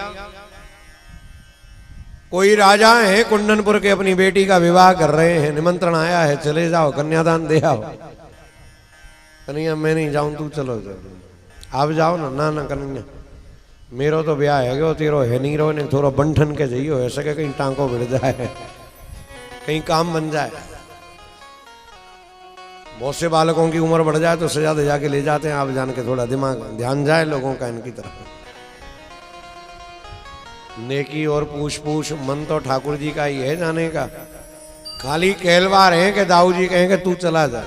कोई राजा है कुंडनपुर के, अपनी बेटी का विवाह कर रहे हैं, निमंत्रण आया है, चले जाओ, कन्यादान दे आओ। कन्हैया मैं नहीं जाऊं, तू चलो आप जाओ ना। ना ना कन्हैया मेरो तो ब्याह है गो, तेरो है नहीं रो, ने थोड़ा बंठन के जाइयो, ऐसा कि कहीं टांको भिड़ जाए, कहीं काम बन जाए। बहुत से बालकों की उम्र बढ़ जाए तो सजा दे जाके ले जाते हैं, आप जान के थोड़ा दिमाग ध्यान जाए लोगों का इनकी तरफ। नेकी और पूछ पूछ मन तो ठाकुर जी का ही है जाने का। खाली कहलवार है कि दाऊ जी कहेंगे तू चला जा।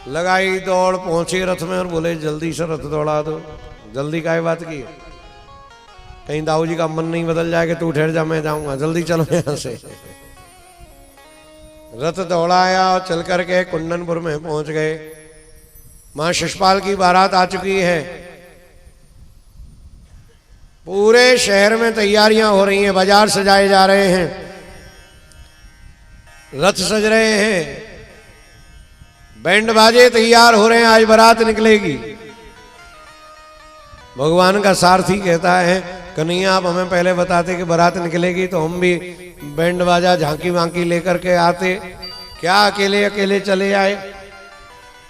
लगाई दौड़, पहुंचे रथ में और बोले जल्दी से रथ दौड़ा दो। जल्दी काय बात की, कहीं दाऊ जी का मन नहीं बदल जाए कि तू ठहर जा मैं जाऊंगा, जल्दी चलो यहां से। रथ दौड़ाया और चल करके कुंडनपुर में पहुंच गए। मां शिशुपाल की बारात आ चुकी है। पूरे शहर में तैयारियां हो रही हैं, बाजार सजाए जा रहे हैं, रथ सज रहे हैं, बैंड बाजे तैयार हो रहे हैं, आज बारात निकलेगी। भगवान का सारथी कहता है कन्हैया आप हमें पहले बताते कि बारात निकलेगी तो हम भी बैंड बाजा झांकी वांकी लेकर के आते, क्या अकेले अकेले चले आए?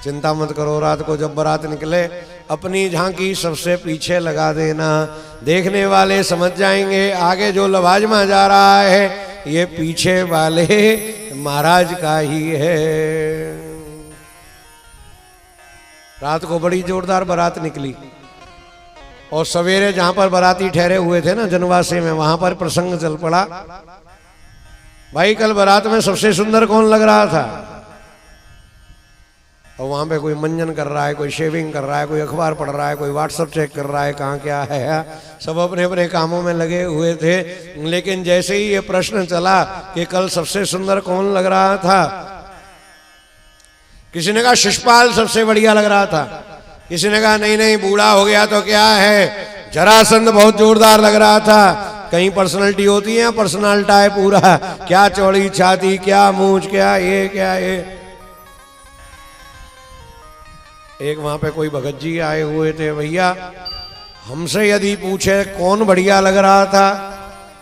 चिंता मत करो, रात को जब बारात निकले अपनी झांकी सबसे पीछे लगा देना। देखने वाले समझ जाएंगे आगे जो लवाजमा जा रहा है ये पीछे वाले महाराज का ही है। रात को बड़ी जोरदार बारात निकली और सवेरे जहां पर बाराती ठहरे हुए थे ना जनवासे में, वहां पर प्रसंग चल पड़ा। भाई कल बारात में सबसे सुंदर कौन लग रहा था? और वहां पे कोई मंजन कर रहा है, कोई शेविंग कर रहा है, कोई अखबार पढ़ रहा है, कोई व्हाट्सएप चेक कर रहा है, कहाँ क्या है। सब अपने अपने कामों में लगे हुए थे। लेकिन जैसे ही ये प्रश्न चला कि कल सबसे सुंदर कौन लग रहा था, किसी ने कहा शिषपाल सबसे बढ़िया लग रहा था, किसी ने कहा नहीं नहीं बूढ़ा हो गया तो क्या है, जरासंध बहुत जोरदार लग रहा था। कहीं पर्सनालिटी होती है, पर्सनालिटा है पूरा, क्या चौड़ी छाती, क्या मूंछ, क्या ये क्या ये। एक वहां पे कोई भगत जी आए हुए थे, भैया हमसे यदि पूछे कौन बढ़िया लग रहा था,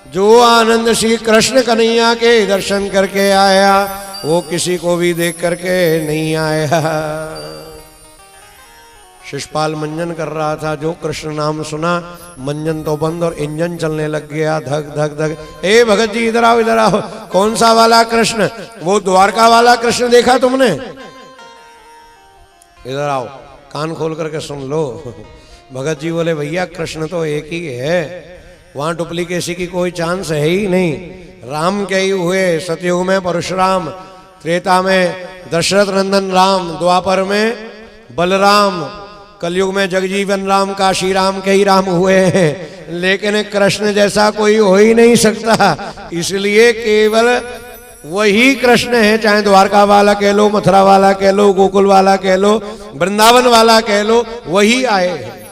जो आनंद श्री कृष्ण कन्हैया के दर्शन करके आया वो किसी को भी देख करके नहीं आया। शिषपाल मंजन कर रहा था, जो कृष्ण नाम सुना मंजन तो बंद और इंजन चलने लग गया, धक धक धक। ए भगत जी इधर आओ इधर आओ, कौन सा वाला कृष्ण? वो द्वारका वाला कृष्ण देखा तुमने? इधर आओ, कान खोल करके सुन लो। भगत जी बोले भैया कृष्ण तो एक ही है, वहां डुप्लीकेसी की कोई चांस है ही नहीं। राम के ही हुए, सतयुग में परशुराम, त्रेता में दशरथ नंदन राम, द्वापर में बलराम, कलयुग में जगजीवन राम, काशी राम के ही राम हुए हैं। लेकिन कृष्ण जैसा कोई हो ही नहीं सकता, इसलिए केवल वही कृष्ण है, चाहे द्वारका वाला कह लो, मथुरा वाला कह लो, गोकुल वाला कह लो, वृंदावन वाला कह लो, वही आए हैं।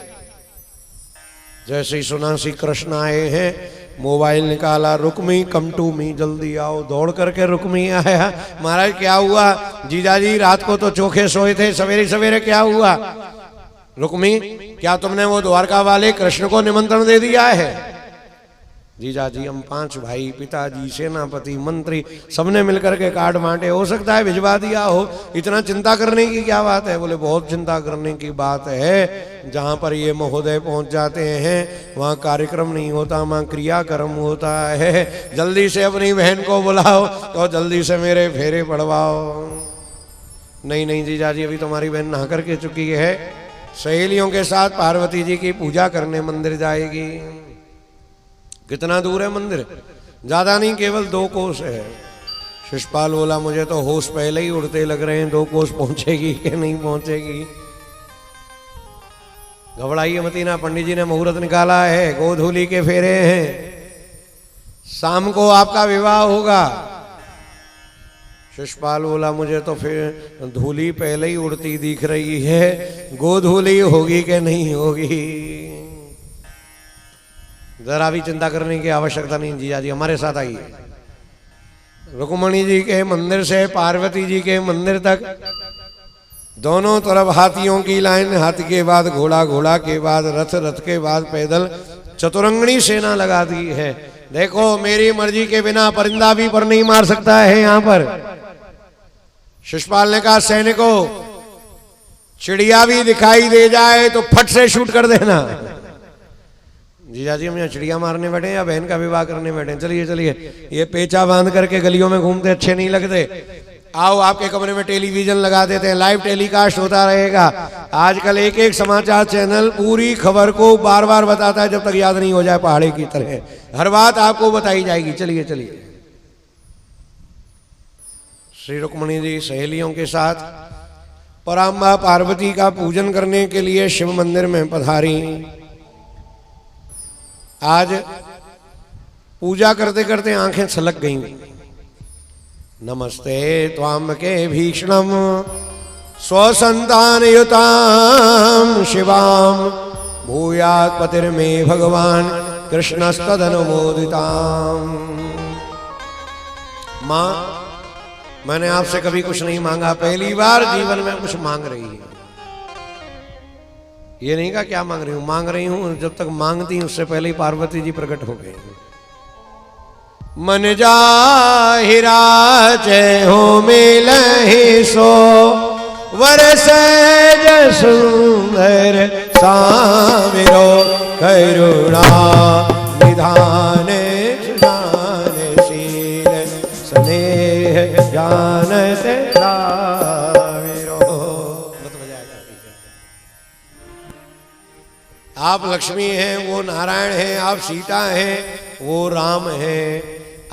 जैसे ही सुना श्री कृष्ण आए हैं, मोबाइल निकाला, रुक्मी कम टू मी, जल्दी आओ। दौड़ करके रुक्मी आया। महाराज क्या हुआ? जीजाजी रात को तो चोखे सोए थे, सवेरे सवेरे क्या हुआ? रुक्मी क्या तुमने वो द्वारका वाले कृष्ण को निमंत्रण दे दिया है? जीजाजी हम 5 भाई, पिताजी, सेनापति, मंत्री, सबने मिलकर के कार्ड बांटे, हो सकता है भिजवा दिया हो, इतना चिंता करने की क्या बात है? बोले बहुत चिंता करने की बात है, जहां पर ये महोदय पहुंच जाते हैं वहां कार्यक्रम नहीं होता, वहां क्रियाक्रम होता है। जल्दी से अपनी बहन को बुलाओ तो जल्दी से मेरे फेरे पड़वाओ। नहीं नहीं जीजाजी अभी तुम्हारी बहन नहा करके चुकी है, सहेलियों के साथ पार्वती जी की पूजा करने मंदिर जाएगी। कितना दूर है मंदिर? ज्यादा नहीं, केवल 2 कोस है। शिषपाल बोला मुझे तो होश पहले ही उड़ते लग रहे हैं, 2 कोस पहुंचेगी कि नहीं पहुंचेगी। घबराइए मती ना, पंडित जी ने मुहूर्त निकाला है, गोधूली के फेरे हैं, शाम को आपका विवाह होगा। शिषपाल बोला मुझे तो फिर धूली पहले ही उड़ती दिख रही है, गोधूली होगी कि नहीं होगी। जरा भी चिंता करने की आवश्यकता नहीं, जीजा जी हमारे साथ आइए। रुक्मणी जी के मंदिर से पार्वती जी के मंदिर तक दोनों तरफ हाथियों की लाइन, हाथी के बाद घोड़ा, घोड़ा के बाद रथ, रथ के बाद पैदल, चतुरंगनी सेना लगा दी है। देखो मेरी मर्जी के बिना परिंदा भी पर नहीं मार सकता है यहां पर। शिषपाल ने कहा सैनिकों चिड़िया भी दिखाई दे जाए तो फट से शूट कर देना। जीजाजी हम यहाँ चिड़िया मारने बैठे या बहन का विवाह करने बैठे? चलिए चलिए, ये पेचा बांध करके गलियों में घूमते अच्छे नहीं लगते। आओ आपके कमरे में टेलीविजन लगा देते हैं, लाइव टेलीकास्ट होता रहेगा। आजकल एक एक समाचार चैनल पूरी खबर को बार बार बताता है, जब तक याद नहीं हो जाए पहाड़े की तरह, हर बात आपको बताई जाएगी। चलिए चलिए। श्री रुक्मणी जी सहेलियों के साथ पराम्बा पार्वती का पूजन करने के लिए शिव मंदिर में पधारी। आज पूजा करते करते आंखें छलक गईं। नमस्ते त्वाम्बके भीषणम स्वसंतानयुतां शिवां भूयात् पतिर्मे भगवान कृष्णस्तदनुमोदिताम्। माँ मैंने आपसे कभी कुछ नहीं मांगा, पहली बार जीवन में कुछ मांग रही है। ये नहीं कहा क्या मांग रही हूं, मांग रही हूं। जब तक मांगती उससे पहले ही पार्वती जी प्रकट हो गए। मन जाहिरा जय हो मिलहि सो वरस सुंदर सामिरो करुणा निधान शील स्नेह जानत रामिरो। आप लक्ष्मी हैं, वो नारायण हैं, आप सीता हैं, वो राम हैं,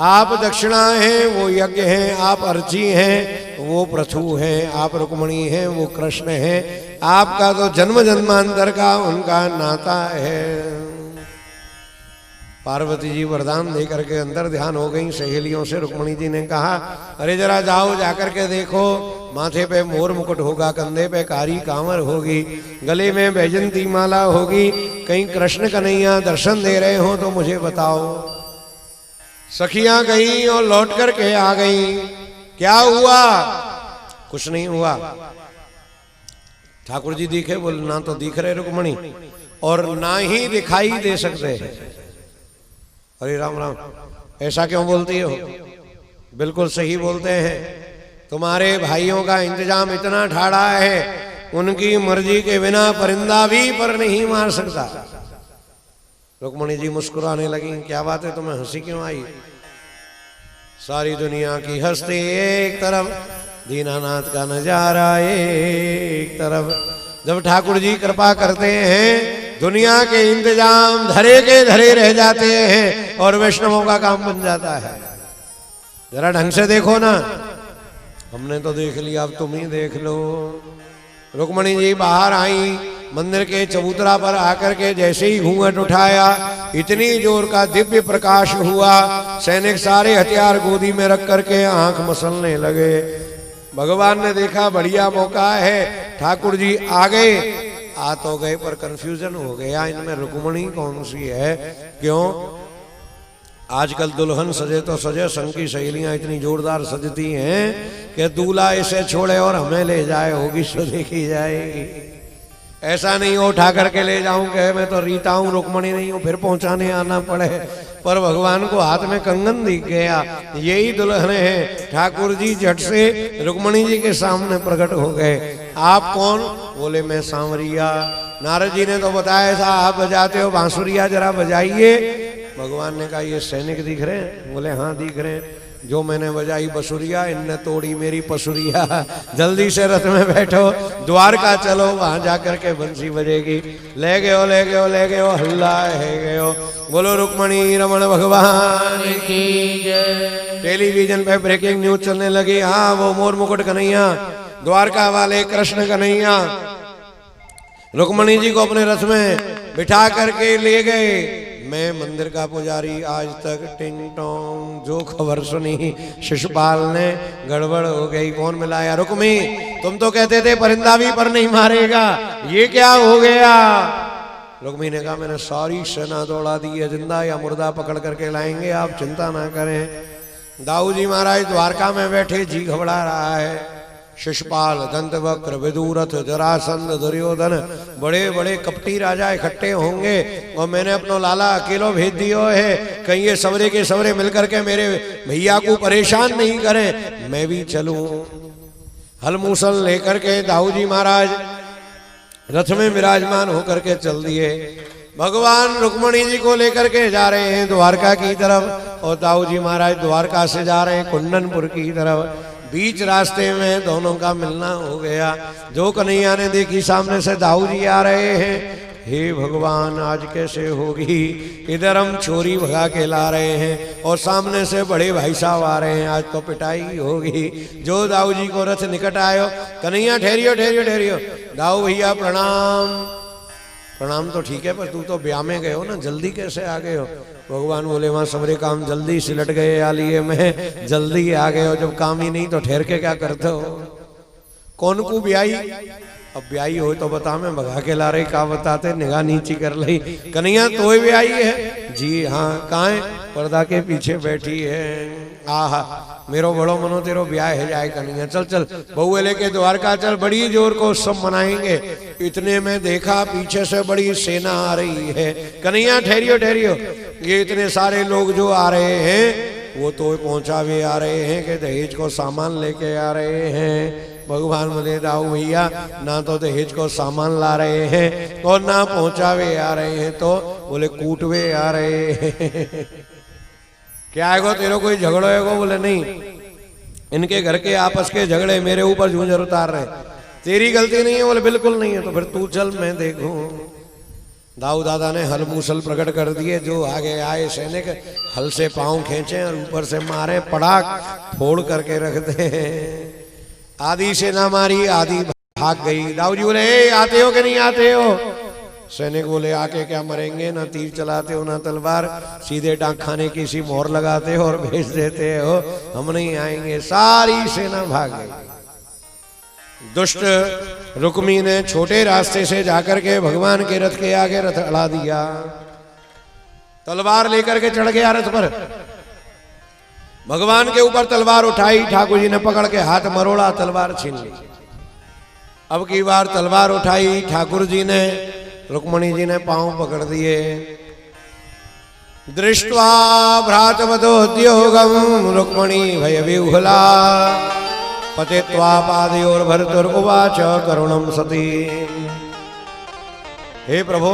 आप दक्षिणा हैं, वो यज्ञ हैं, आप अर्ची हैं, वो पृथु हैं, आप रुक्मणी हैं, वो कृष्ण हैं। आपका तो जन्म जन्मांतर का उनका नाता है। पार्वती जी वरदान दे करके अंदर ध्यान हो गई। सहेलियों से रुक्मणी जी ने कहा, अरे जरा जाओ जाकर के देखो, माथे पे मोर मुकुट होगा, कंधे पे कारी कांवर होगी, गले में बैजंती माला होगी, कहीं कृष्ण कन्हैया दर्शन दे रहे हो तो मुझे बताओ। सखियां गई और लौट करके आ गई। क्या हुआ? कुछ नहीं हुआ। ठाकुर जी दिखे? बोले ना तो दिख रहे रुक्मणी और ना ही दिखाई दे सकते हैं। अरे राम राम, ऐसा क्यों बोलती हो? बिल्कुल सही बोलते हैं। तुम्हारे भाइयों का इंतजाम इतना ठाड़ा है, उनकी मर्जी के बिना परिंदा भी पर नहीं मार सकता। रुक्मणी जी मुस्कुराने लगी। क्या बात है, तुम्हें हंसी क्यों आई? सारी दुनिया की हस्ती एक तरफ, दीनानाथ का नजारा एक तरफ। जब ठाकुर जी कृपा करते हैं, दुनिया के इंतजाम धरे के धरे रह जाते हैं और वैष्णवों का काम बन जाता है। जरा ढंग से देखो ना। हमने तो देख लिया, अब तुम ही देख लो। रुक्मणी जी बाहर आई, मंदिर के चबूतरा पर आकर के जैसे ही घूंघट उठाया, इतनी जोर का दिव्य प्रकाश हुआ। सैनिक सारे हथियार गोदी में रख करके आंख मसलने लगे। भगवान ने देखा बढ़िया मौका है, ठाकुर जी आ गए। आ तो गए पर कंफ्यूजन हो गया, इनमें रुक्मणी कौन सी है? क्यों? आजकल दुल्हन सजे तो सजे, संग की सहेलियां इतनी जोरदार सजती हैं कि दूल्हा इसे छोड़े और हमें ले जाए, होगी सो देखी जाएगी। ऐसा नहीं हो उठा करके ले जाऊं कि मैं तो रीता हूं, रुक्मणी नहीं हूं, फिर पहुंचाने आना पड़े। पर भगवान को हाथ में कंगन दिख गया, यही दुल्हन है। ठाकुर जी झट से रुक्मणी जी के सामने प्रकट हो गए। आप कौन? बोले मैं सांवरिया। नारद जी ने तो बताया था आप बजाते हो बांसुरिया, जरा बजाइए। भगवान ने कहा ये सैनिक दिख रहे हैं? बोले हाँ दिख रहे हैं। जो मैंने बजाई बसुरिया, इनने तोड़ी मेरी पसुरिया। जल्दी से रथ में बैठो, द्वारका चलो, वहां जाकर के बंसी बजेगी। ले गयो ले गयो ले गयो, हल्ला है गयो। बोलो रुक्मणी रमण भगवान की जय। टेलीविजन पे ब्रेकिंग न्यूज चलने लगी। हाँ, वो मोर मुकुट कन्हैया, द्वारका वाले कृष्ण कन्हैया रुक्मणी जी को अपने रथ में बिठा करके ले गए। मैं मंदिर का पुजारी, आज तक टिंग टोंग जो खबर सुनी शिशुपाल ने, गड़बड़ हो गई। कौन मिलाया? रुक्मी, तुम तो कहते थे परिंदा भी पर नहीं मारेगा, ये क्या हो गया? रुक्मी ने कहा मैंने सारी सेना दौड़ा दी है, जिंदा या मुर्दा पकड़ करके लाएंगे, आप चिंता ना करें। दाऊ जी महाराज द्वारका में बैठे, जी घबरा रहा है। शिशुपाल, दंतवक्र, विदुरथ, जरासंध, दुर्योधन, बड़े बड़े कपटी राजा इकट्ठे होंगे और मैंने अपना लाला अकेलो भेज दियो है, कहीं ये सवरे के सवरे मिलकर के मेरे भैया को परेशान नहीं करें। मैं भी चलूं। हल मूसल लेकर के दाऊ जी महाराज रथ में विराजमान होकर के चल दिए। भगवान रुक्मणी जी को लेकर के जा रहे हैं द्वारका की तरफ और दाऊ जी महाराज द्वारका से जा रहे हैं कुंदनपुर की तरफ। बीच रास्ते में दोनों का मिलना हो गया। जो कन्हैया ने देखी सामने से दाऊ जी आ रहे हैं, हे भगवान आज कैसे होगी? इधर हम छोरी भगा के ला रहे हैं और सामने से बड़े भाई साहब आ रहे हैं, आज तो पिटाई होगी। जो दाऊ जी को रथ निकट आयो, कन्हैया ठहरियो ठहरियो ठहरियो। दाऊ भैया प्रणाम। प्रणाम तो ठीक है, पर तू तो ब्याह में गए हो ना, जल्दी कैसे आ गए हो? भगवान बोले वहां सबरे काम जल्दी सिलट गए, आ लिए मैं जल्दी आ गए हो। जब काम ही नहीं तो ठहर के क्या करते हो? कौन को ब्याई? अब ब्याई हो तो बता, मैं भगा के ला रही, का बताते, निगाह नीची कर ली। कन्हैया तो ब्याई है? जी हाँ। कहाँ है? पर्दा के पीछे बैठी है। आहा, मेरो बड़ो मनो तेरो ब्याह है जाए कन्हैया। चल चल बहुए लेके द्वारका चल, बड़ी जोर को सब मनाएंगे। इतने में देखा पीछे से बड़ी सेना आ रही है। कन्हैया ठहरियो ठहरियो, ये इतने सारे लोग जो आ रहे हैं वो तो पहुंचावे आ रहे हैं कि दहेज को सामान लेके आ रहे हैं। भगवान बोले दाऊ भैया ना तो दहेज को सामान ला रहे हैं और ना पहुंचावे आ रहे हैं, तो बोले कूटवे आ रहे हैं। क्या है गो तेरे कोई झगड़ो है गो? बोले नहीं, इनके घर के आपस के झगड़े मेरे ऊपर जूझर उतार रहे, तेरी गलती नहीं है। बोले बिल्कुल नहीं है। तो फिर तू चल मैं देखूं। दाऊ दादा ने हल मूसल प्रकट कर दिए। जो आगे आए सैनिक हल से पांव खींचे और ऊपर से मारे, पड़ाक फोड़ करके रख दे। आदि से ना मारी, आदि भाग गई। दाऊ जी बोले ए, आते हो कि नहीं आते हो? सैनिक बोले आके क्या मरेंगे, ना तीर चलाते हो ना तलवार, सीधे डाक खाने की सी मोहर लगाते हो और भेज देते हो, हम नहीं आएंगे। सारी सेना भाग गई। दुष्ट रुक्मी ने छोटे रास्ते से जाकर के भगवान के रथ के आगे रथ अड़ा दिया, तलवार लेकर के चढ़ गया रथ पर। भगवान के ऊपर तलवार उठाई, ठाकुर जी ने पकड़ के हाथ मरोड़ा, तलवार छीन ली। अब की बार तलवार उठाई ठाकुर जी ने, रुक्मणी जी ने पांव पकड़ दिए। दृष्ट्वा भ्रातवधोद्योगम रुक्मणी भय विह्वला पतित्वा पादयोर भर्तुर उवाच करुणम सती। हे प्रभु,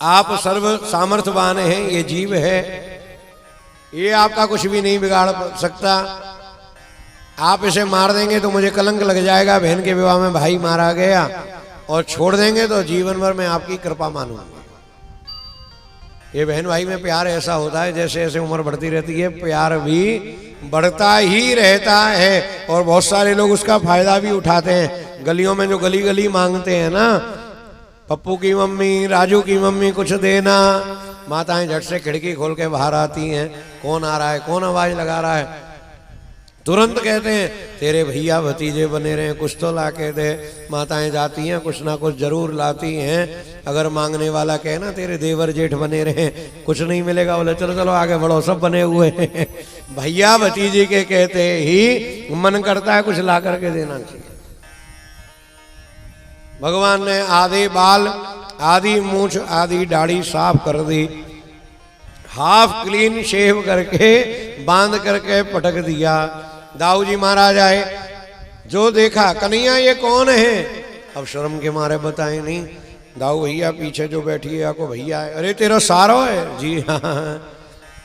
आप सर्व सामर्थ्यवान हैं, ये जीव है, ये आपका कुछ भी नहीं बिगाड़ सकता। आप इसे मार देंगे तो मुझे कलंक लग जाएगा, बहन के विवाह में भाई मारा गया, और छोड़ देंगे तो जीवन भर मैं आपकी कृपा मानूंगा। ये बहन भाई में प्यार ऐसा होता है, जैसे जैसे उम्र बढ़ती रहती है प्यार भी बढ़ता ही रहता है, और बहुत सारे लोग उसका फायदा भी उठाते हैं। गलियों में जो गली गली मांगते हैं ना, पप्पू की मम्मी, राजू की मम्मी कुछ देना, माताएं झट से खिड़की खोल के बाहर आती हैं, कौन आ रहा है, कौन आवाज लगा रहा है, तुरंत कहते हैं तेरे भैया भतीजे बने रहे, कुछ तो ला के दे। माताएं जाती हैं, कुछ ना कुछ जरूर लाती हैं। अगर मांगने वाला कहे ना तेरे देवर जेठ बने रहे, कुछ नहीं मिलेगा, बोले चलो चलो आगे बढ़ो, सब बने हुए हैं। भैया भतीजे के कहते ही मन करता है कुछ ला करके देना चाहिए। भगवान ने आधे बाल, आधी मूछ, आधी दाढ़ी साफ कर दी, हाफ क्लीन शेव करके बांध करके पटक दिया। दाऊ जी महाराज आए, जो देखा कन्हैया ये कौन है? अब शर्म के मारे बताए नहीं। दाऊ भैया पीछे जो बैठी है आपको भैया है। अरे तेरा सारो है? जी हाँ।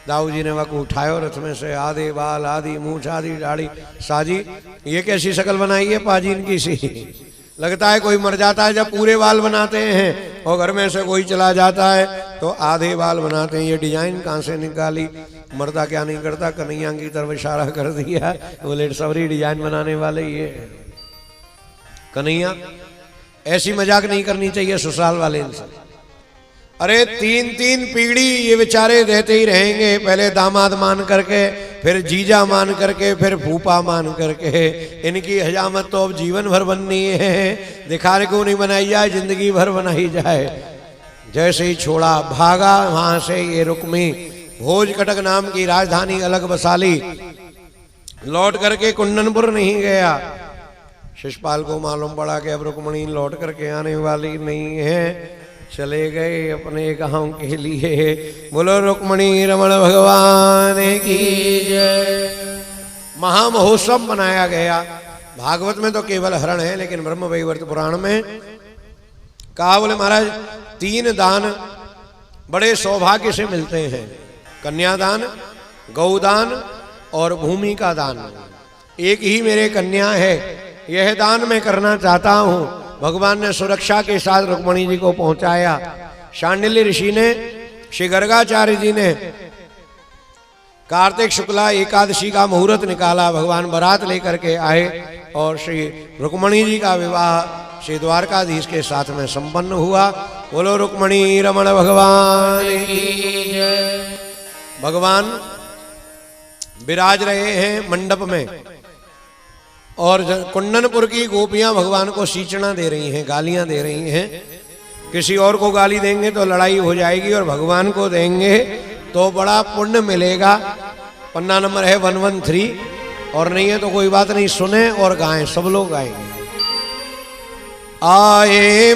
दाऊ जी ने वाकू उठायो रथ में से, आधे बाल, आधी मूछ, आधी दाढ़ी। साजी ये कैसी शक्ल बनाई है पाजी इनकी सी? लगता है कोई मर जाता है जब पूरे बाल बनाते हैं, और घर में से कोई चला जाता है तो आधे बाल बनाते हैं। ये डिजाइन कहाँ से निकाली? मर्दा क्या नहीं करता, कन्हैया की तरफ इशारा कर दिया, बोले सबरी डिजाइन बनाने वाले ये कन्हैया। ऐसी मजाक नहीं करनी चाहिए ससुराल वाले इनसे। अरे 3-3 पीढ़ी ये बेचारे रहते ही रहेंगे, पहले दामाद मान करके, फिर जीजा मान करके, फिर फूफा मान करके। इनकी हजामत तो अब जीवन भर बननी है, दिखाने को नहीं बनाई जाए, जिंदगी भर बनाई जाए। जैसे ही छोड़ा भागा वहां से ये रुक्मी, भोज कटक नाम की राजधानी अलग बसाली, लौट करके कुंदनपुर नहीं गया। शिषपाल को मालूम पड़ा कि अब रुक्मणी लौट करके आने वाली नहीं है, चले गए अपने गांव के लिए। बोलो रुक्मणी रमण भगवान की जय। महामहोत्सव मनाया गया। भागवत में तो केवल हरण है, लेकिन ब्रह्म वैवर्त पुराण में कहा, बोले महाराज 3 दान बड़े सौभाग्य से मिलते हैं, कन्यादान, गौदान और भूमि का दान। एक ही मेरे कन्या है, यह दान मैं करना चाहता हूँ। भगवान ने सुरक्षा के साथ रुक्मणी जी को पहुंचाया। शांडिल्य ऋषि ने, श्री गर्गाचार्य जी ने कार्तिक शुक्ला एकादशी का मुहूर्त निकाला, भगवान बारात लेकर के आए और श्री रुक्मणी जी का विवाह श्री द्वारकाधीश के साथ में संपन्न हुआ। बोलो रुक्मणी रमण भगवान की जय। भगवान विराज रहे हैं मंडप में, और कुंदनपुर की गोपियां भगवान को सींचना दे रही हैं, गालियां दे रही हैं। किसी और को गाली देंगे तो लड़ाई हो जाएगी, और भगवान को देंगे तो बड़ा पुण्य मिलेगा। पन्ना नंबर है 113, और नहीं है तो कोई बात नहीं, सुने और गाएं, सब लोग गाएंगे। आए